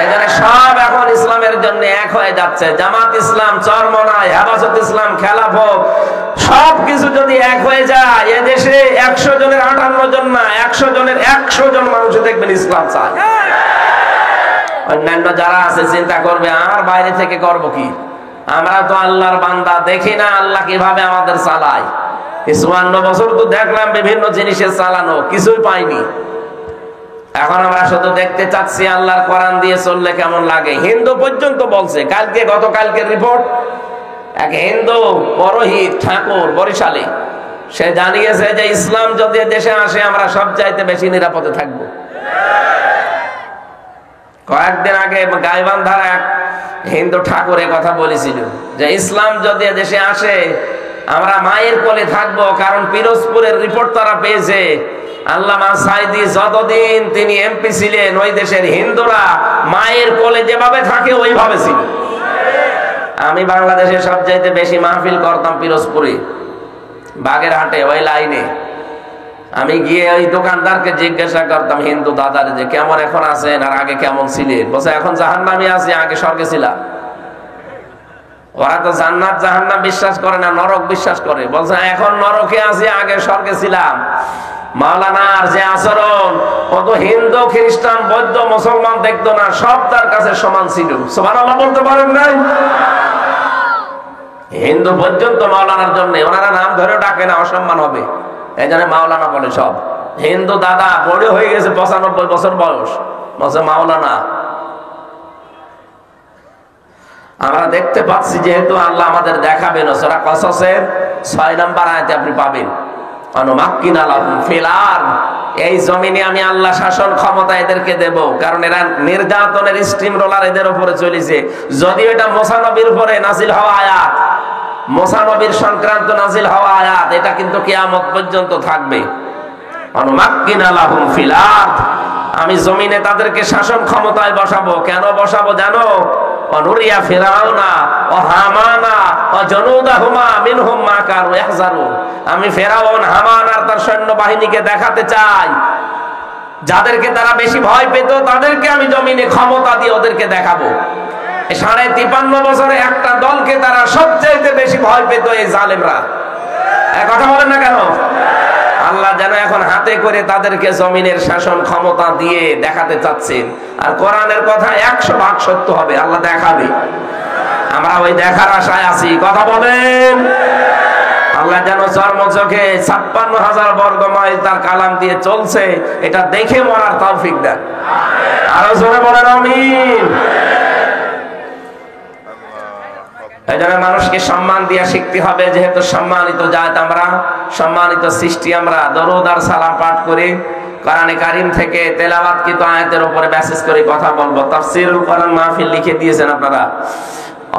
এখানে সব এখন ইসলামের জন্য এক হয়ে যাচ্ছে। জামাত ইসলাম, চরমনাই, হেফাজত ইসলাম, খেলাফত, সবকিছু যদি এক হয়ে যায়, এদেশে 100 জনের 58 জন না, 100 জনের 100 জন মানুষ দেখবেন ইসলাম চায়। অন্যান্য যারা আছে চিন্তা করবে আর বাইরে থেকে করব কি। আমরা তো আল্লাহর বান্দা, দেখি না আল্লাহ কিভাবে আমাদের চালায়। 54 বছর তো দেখলাম বিভিন্ন জিনিসের চালানো, কিছুই পাইনি। এখন আমরা শুধু দেখতে চাচ্ছি আল্লাহর কোরআন দিয়ে চললে কেমন লাগে। হিন্দু পর্যন্ত বলছে, কালকে গতকালকের রিপোর্ট, এক হিন্দু পুরোহিত ঠাকুর বরিশালে, সে জানিয়েছে যে ইসলাম যদি দেশে আসে আমরা সব চাইতে বেশি নিরাপদে থাকবো। কয়েকদিন আগে গাইবান্ধার এক হিন্দু ঠাকুর কথা বলেছিল যে ইসলাম যদি দেশে আসে আমরা মায়ের কোলে থাকবো, কারণ পিরোজপুরের রিপোর্ট তারা পেয়েছে আল্লামা সাঈদী যতদিন তিনি এমপি ছিলেন ওই দেশের হিন্দুরা মায়ের কোলে যেভাবে থাকে ওইভাবে ছিল। আমি বাংলাদেশে সবচাইতে বেশি মাহফিল করতাম পিরোজপুরে, বাগেরহাটে ওই লাইনে। আমি গিয়ে ওই দোকানদারকে জিজ্ঞাসা করতাম হিন্দু দাদার যে কেমন এখন আছেন আর আগে কেমন ছিলেন। বলছে এখন জাহান্নামে আছি, আগে স্বর্গে ছিলাম। ওরা তো জান্নাত জাহান্নাম বিশ্বাস করে না, নরক বিশ্বাস করে। বলছে এখন নরকে আছি, আগে স্বর্গে ছিলাম। মাওলানার যে আচরণ, কত হিন্দু খ্রিস্টান বৌদ্ধ মুসলমান দেখতো না, সব তার কাছে সমান ছিল। সুবহানাল্লাহ বলতে পারেন নাই? হিন্দু পর্যন্ত মাওলানার জন্য ওনারা নাম ধরে ডাকে না, অসম্মান হবে, এই জন্য মাওলানা বলে। সব হিন্দু দাদা বড় হয়ে গেছে 95 বছর বয়স, বলছে মাওলানা। আমরা দেখতে পাচ্ছি যেহেতু আল্লাহ আমাদের দেখাবেন, সূরা কসসের 6 নম্বর আয়াতে আপনি পাবেন অনুমাক্কিনা লাহুম ফিল আরদ, এই জমিনে আমি আল্লাহ শাসন ক্ষমতা এদেরকে দেব, কারণ এরা নির্যাতনের স্টিম রোলার এদের উপরে চলেছে। যদিও এটা মুসা নবীর উপরে নাজিল হওয়া আয়াত, মুসা নবীর সংক্রান্ত নাজিল হওয়া আয়াত, এটা কিন্তু কিয়ামত পর্যন্ত থাকবে। অনুমাক্কিনা লাহুম ফিল আরদ, আমি জমিনে তাদেরকে শাসন ক্ষমতায় বসাবো। কেন বসাবো জানো? অনুরিয়া ফিরাউনা ও হামানা ও জনুদাহুমা মিনহুম মা কানু ইয়াহজারুন, আমি ফিরাউন হামান আর তার সৈন্য বাহিনীকে দেখাতে চাই যাদেরকে তারা বেশি ভয় পেত, তাদেরকে আমি জমিনে ক্ষমতা দিয়ে ওদেরকে দেখাবো। 53.5 বছরে একটা দলকে তারা সবচেয়ে বেশি ভয় পেত, এই জালেমরা। কথা বলেন না কেন? আল্লাহ যেন এখন হাতে করে তাদেরকে জমিনের শাসন ক্ষমতা দিয়ে দেখাতে চাচ্ছেন। আর কোরআনের কথা 100% সত্য হবে, আল্লাহ দেখাবে। আমরা ওই দেখার আশায় আছি। কথা বলেন। আল্লাহ যেন চর্মচোখে 56,000 বর্গ মাইল তার কালাম দিয়ে চলছে, এটা দেখে মরার তৌফিক দেন। আরো জোরে বলেন আমিন। এই জন্য মানুষকে সম্মান দিয়া শিখতে হবে, যেহেতু সম্মানিত জাত আমরা, সম্মানিত সৃষ্টি আমরা। দরুদ আর সালাম পাঠ করে কোরআনে কারীম থেকে তেলাওয়াতকৃত আয়াতের উপরে বিশেষ করে কথা বলবো। তাফসীরুল কোরআন মাহফিল লিখে দিয়েছেন আপনারা।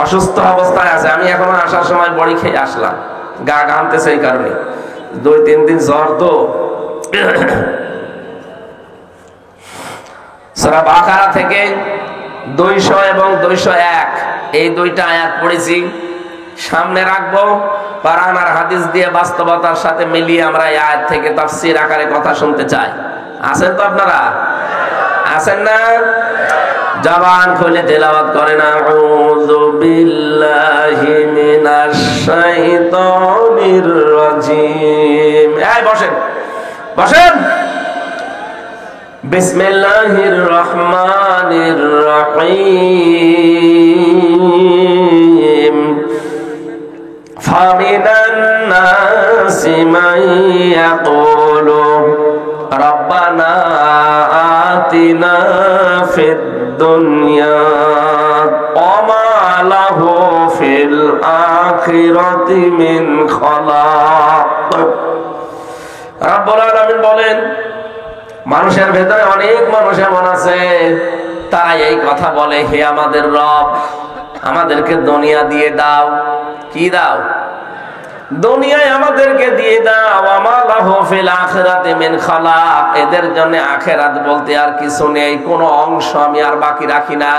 অসুস্থ অবস্থায় আছে, আমি এখন আসার সময় বড়ি খেয়ে আসলাম, গা ঘামতেছে এই কারণে। 2-3 দিন জ্বর তো। সূরা বাকারা থেকে 200 এবং 201 এই দুইটা আয়াত পড়েছি, সামনে রাখবো। কোরআন আর হাদিস দিয়ে বাস্তবতার সাথে মিলিয়ে আমরা এই আয়াত থেকে তাফসীর আকারে কথা শুনতে চাই। আছেন তো আপনারা? আছেন না? জবান খুলে তেলাওয়াত করেন। আউযু বিল্লাহি মিনাশ শাইতানির রাজিম। এই বসেন, বসেন। বিসমিল্লাহির রহমানির রহিম। ফামিনান নাসি মান ইয়াকুলু রাব্বানা আতিনা ফিদ দুনিয়া ওয়া মা লাহু ফিল আখিরাতি মিন খালাক। রব্বুল আলামিন বলেন, মানুষের ভেতরে অনেক মানুষ এমন আছে তারা এই কথা বলে, হে আমাদের রব, আমাদেরকে দুনিয়া দিয়ে দাও। কি দাও? দুনিয়ায় আমাদেরকে দিয়ে দাও। আমা লাহু ফিল আখিরাতি মিন খালাক, এদের জন্য আখিরাত বলতে আর কিছু নেই, কোনো অংশ আমি আর বাকি রাখি না।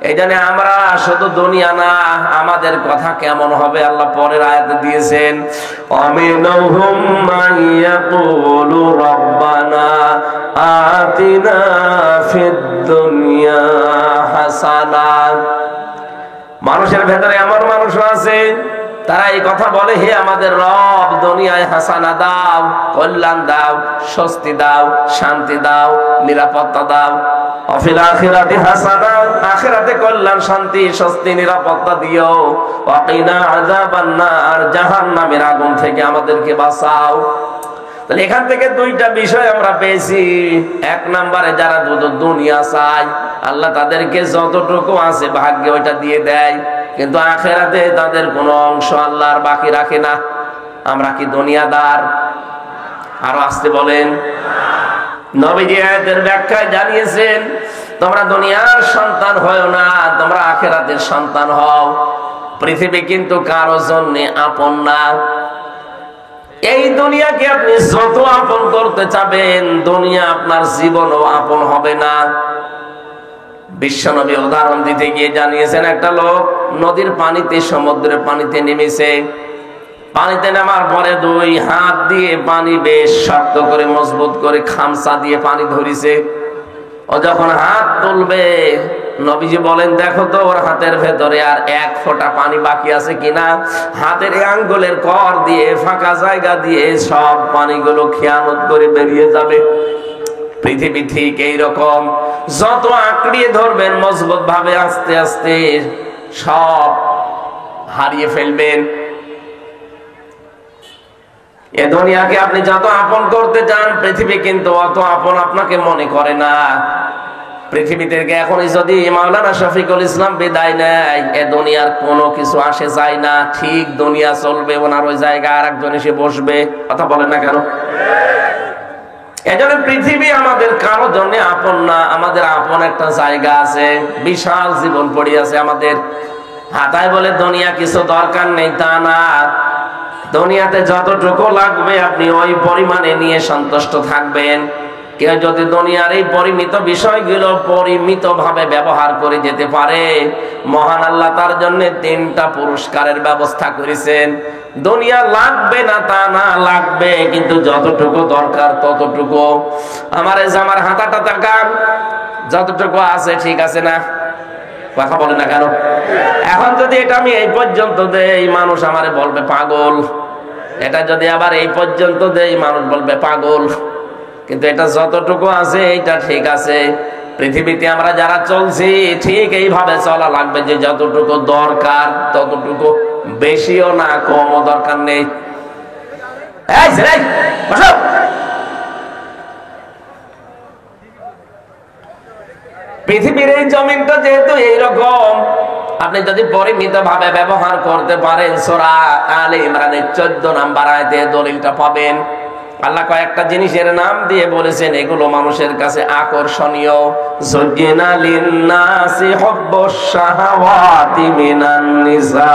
এই জন্য আমরা শুধু দুনিয়া না, আমাদের কথা কেমন হবে আল্লাহ পরের আয়াতে দিয়েছেন, আমিনহুম মান ইয়াকুলু রাব্বানা আতিনা ফিদ দুনিয়া হাসানা। মানুষের ভেতরে এমন মানুষ আছে তারা এই কথা বলে, হে আমাদের রব, দুনিয়ায় হাসানা দাও, কল্যাণ দাও, স্বস্তি দাও, শান্তি দাও, নিরাপত্তা দাও। অফিল আখিরাতি হাসানা, আখিরাতে কল্যাণ, শান্তি, স্বস্তি, নিরাপত্তা দিও। ওয়াকিনা আযাবান নার, জাহান্নামের আগুন থেকে আমাদেরকে বাঁচাও। তাহলে এখান থেকে দুইটা বিষয় আমরা পেয়েছি। এক নম্বরে যারা দুনিয়া চায়, আল্লাহ তাদেরকে যতটুকু আছে ভাগ্যে ওইটা দিয়ে দেয়, কিন্তু আখিরাতে তাদের কোনো অংশ আল্লাহ আর বাকি রাখে না। আমরা কি দুনিয়াদার? আরো আসতে বলেন। নবীজি আয়াতের ব্যাখ্যায় জানিয়েছেন, তোমরা দুনিয়ার সন্তান হও না, তোমরা আখিরাতের সন্তান হও। পৃথিবী কিন্তু কারো জন্য আপন না। এই দুনিয়াকে আপনি যত আপন করতে চাবেন, দুনিয়া আপনার জীবনও আপন হবে না। বিশ্বনবী উদাহরণ দিতে গিয়ে জানিয়েছেন, একটা লোক নদীর পানিতে, সমুদ্রের পানিতে নেমেছে। পানিতে নামার পরে দুই হাত দিয়ে পানি বেশ শক্ত করে, মজবুত করে খামচা দিয়ে পানি ধরিছে। ও যখন হাত তুলবে, নবীজি বলেন, দেখো তো ওর হাতের ভেতরে আর এক ফোঁটা পানি বাকি আছে কিনা। হাতের আঙ্গুলের কর দিয়ে, ফাঁকা জায়গা দিয়ে সব পানিগুলো খেয়ানত করে বেরিয়ে যাবে। পৃথিবী ঠিক এইরকম, যত আঁকড়িয়ে ধরবেন মজবুত ভাবে, আস্তে আস্তে সব হারিয়ে ফেলবেন। এ দুনিয়াকে আপনি যত আপন করতে চান, পৃথিবী কিন্তু অত আপন আপনাকে মনে করে না। পৃথিবী থেকে এখনই যদি মাওলানা শফিকুল ইসলাম বিদায় নেয়, এ দুনিয়ার কোনো কিছু আসে যায় না। ঠিক দুনিয়া চলবে, ওনার ওই জায়গায় আর একজন এসে বসবে। কথা বলেন না কেন? এজন্য পৃথিবী আমাদের কারো জন্য আপন না। আমাদের আপন একটা জায়গা আছে, বিশাল জীবন পড়ে আছে আমাদের হাতায়। বলে দুনিয়া কিছু দরকার নেই তা না। দুনিয়াতে যতটুকু লাগবে আপনি ওই পরিমাণে নিয়ে সন্তুষ্ট থাকবেন। কেউ যদি দুনিয়ার এই পরিমিত বিষয়গুলো পরিমিত ভাবে ব্যবহার করে যেতে পারে, মহান আল্লাহ তার জন্য 3টা পুরস্কারের ব্যবস্থা করেছেন। দুনিয়া লাগবে না তা না, লাগবে, কিন্তু যতটুকু দরকার ততটুকু। আমার এই জামার হাতাটা তাকান, যতটুকু আছে ঠিক আছে না? কথা বলে না কেন? এখন যদি এটা আমি এই পর্যন্ত দেই, মানুষ আমারে বলবে পাগল। এটা যদি আবার এই পর্যন্ত দেই, মানুষ বলবে পাগল। কিন্তু এটা যতটুকু আছে এইটা ঠিক আছে। পৃথিবীতে আমরা যারা চলছি, ঠিক এইভাবে চলা লাগবে যে যতটুকু দরকার ততটুকু, বেশিও না কমও দরকার নেই। পৃথিবীর এই জমিনটা যেহেতু এইরকম, আপনি যদি পরিমিত ভাবে ব্যবহার করতে পারেন, সূরা আলে ইমরানের 14 নম্বর আয়াতে দলিলটা পাবেন। আল্লাহ কয়েকটা জিনিসের নাম দিয়ে বলেছেন, এগুলো মানুষের কাছে আকর্ষণীয়। যুজ্জিনা লিন-নাসি হুব্বুশ শাহাওয়াতি মিনান নিসা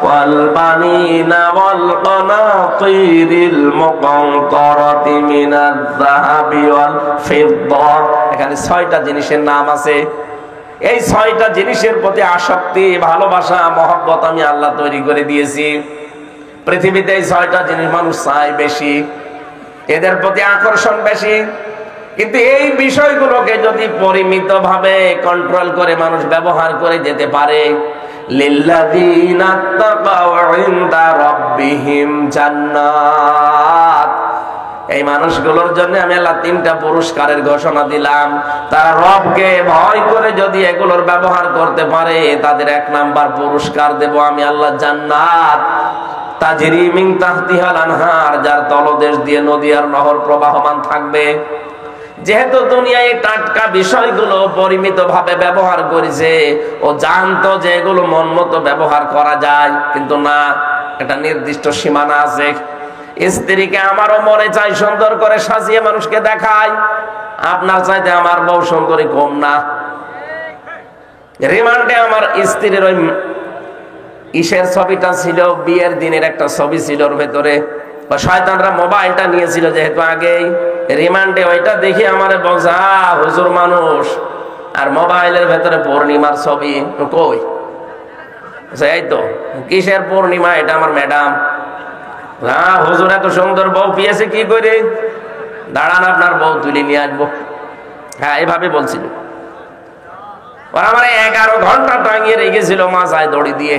ওয়াল বানিনা ওয়াল কানাতিরিল মুকানতারাতি মিনাজ যাহাবি ওয়াল ফিদ্দা। এখানে 6টা জিনিসের নাম আছে। এই 6টা জিনিসের প্রতি আসক্তি, ভালোবাসা, মহব্বত আমি আল্লাহ তৈরি করে দিয়েছি। পৃথিবীতে এই 6টা জিনিস মানুষ চায় বেশি, এদের প্রতি আকর্ষণ বেশি। কিন্তু এই বিষয়গুলোকে যদি পরিমিত ভাবে কন্ট্রোল করে মানুষ ব্যবহার করে যেতে পারে, লিল্লাযীনা তাকাউ ইনদা রাব্বিহিম জান্নাত, এই মানুষগুলোর জন্য আমি আল্লাহ 3টা পুরস্কারের ঘোষণা দিলাম। তারা রবকে ভয় করে যদি এগুলোর ব্যবহার করতে পারে, তাদের 1 নাম্বার পুরস্কার দেব আমি আল্লাহ, জান্নাত তাজরি মিন তাহতিহাল আনহার, যার তলদেশ দিয়ে নদী আর নহর প্রবাহমান থাকবে। যেহেতু দুনিয়ায় টাটকা বিষয়গুলো পরিমিত ভাবে ব্যবহার করেছে, ও জানতো যে এগুলো মন মতো ব্যবহার করা যায়, কিন্তু না, একটা নির্দিষ্ট সীমানা আছে। স্ত্রীকে আমারও মনে চাই সুন্দর করে সাজিয়ে মানুষকে দেখায়, আপনার চাইতে আমার বউ সুন্দরী কম না। রিমান্ডে আমার স্ত্রীর ওই ইসের ছবিটা ছিল, বিয়ের দিনের একটা ছবি ছিল, ওর ভেতরে শয়তানরা মোবাইলটা নিয়েছিল যেহেতু আগেই, রিমান্ডে ওইটা দেখে আমারে বলছে, হুজুর মানুষ, আর মোবাইলের ভেতরে পূর্ণিমার ছবি। কই? এই তো কিসের পূর্ণিমা? এটা আমার ম্যাডাম। হুজুর এত সুন্দর বউ পেয়েছে কি করে? দাঁড়ান, আপনার বউ তুলে নিয়ে আসবো। হ্যাঁ, এভাবে বলছিল। আমার 11 ঘন্টা টাঙিয়ে রেখেছিল মাথায় দড়ি দিয়ে।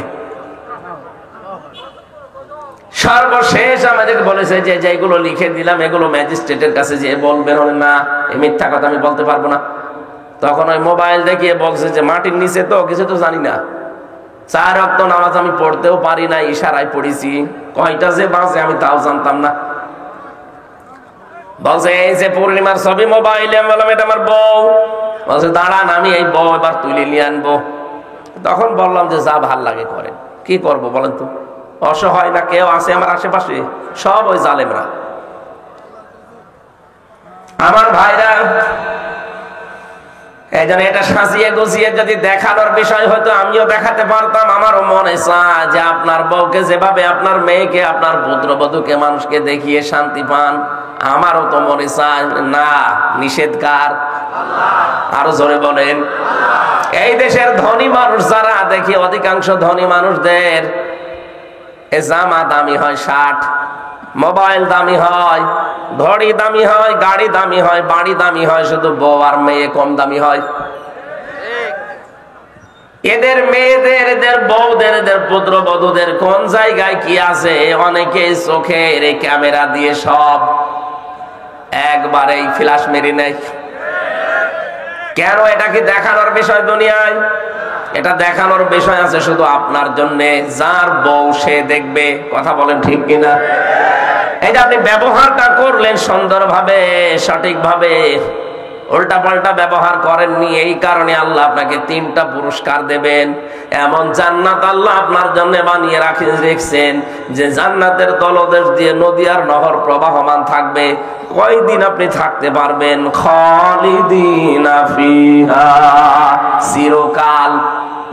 সর্বশেষ আমাদেরকে বলেছে যে যেগুলো লিখে দিলাম এগুলো ম্যাজিস্ট্রেটের কাছে যে বলবেন। না, এই মিথ্যা কথা আমি বলতে পারবো না। তখন ওই মোবাইল দেখিয়ে বলছে যে মাটির নিচে তো কিছু তো জানি না, 4 ওয়াক্ত নামাজ আমি পড়তেও পারি না, ইশারায় পড়েছি, কয়টা যে বাজে আমি তাও জানতাম না। বলছে এই যে পূর্ণিমার ছবি মোবাইলে। আমি বললাম এটা আমার বউ। বলছে দাঁড়ান, আমি এই বউ এবার তুলে নিয়ে আনবো। তখন বললাম যে যা ভাল লাগে করেন, কি করবো বলেন তো? অসহায় না কেউ আছে আমার আশেপাশে? সব ওই জালেমরা। আমার ভাইরা, এই জন্য এটা সাজিয়ে গুছিয়ে যদি দেখানোর বিষয় হয়তো আমিও দেখাতে পারতাম। আমারও মনে চায় যে আপনার বউকে যেভাবে, আপনার মেয়েকে, আপনার পুত্রবধূকে মানুষকে দেখিয়ে শান্তি পান, আমারও তো মনে চায়। না, নিষেধ কার? আরো জোরে বলেন। এই দেশের ধনী মানুষ যারা, দেখি অধিকাংশ ধনী মানুষদের জামা দামি হয় 60, মোবাইল দামি হয়, ঘড়ি দামি হয়, গাড়ি দামি হয়, বাড়ি দামি হয়, শুধু বউ আর মেয়ে কম দামি হয়। এদের মেয়েদের, এদের বউদের, এদের পুত্রবধূদের কোন জায়গায় কি আছে, অনেকে চোখের এই ক্যামেরা দিয়ে সব একবারেই ফ্ল্যাশ মেরে নেয়। কেন? এটা কি দেখানোর বিষয় দুনিয়ায়? এটা দেখানোর বিষয় আছে শুধু আপনার জন্যে, যার বউ সে দেখবে। কথা বলেন ঠিক কিনা? এই যে আপনি ব্যবহারটা করলেন সুন্দরভাবে, সঠিকভাবে, উল্টা পাল্টা ব্যবহার করেননি, এই কারণে আল্লাহ আপনাকে 3টা পুরস্কার দেবেন। এমন জান্নাত আল্লাহ আপনার জন্য বানিয়ে রেখেছেন যে জান্নাতের তলদেশ দিয়ে নদী আর নহর প্রবাহমান থাকবে। কয়দিন আপনি থাকতে পারবেন? খালিদিনা ফিহা, চিরকাল।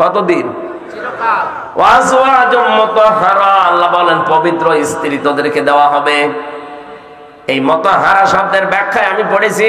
কতদিন? চিরকাল। ওয়াজওয়াজুম মুতাহহারা, আল্লাহ বলেন পবিত্র স্ত্রী তোদেরকে দেওয়া হবে। এই মুতাহহারা শব্দের ব্যাখ্যায় আমি পড়েছি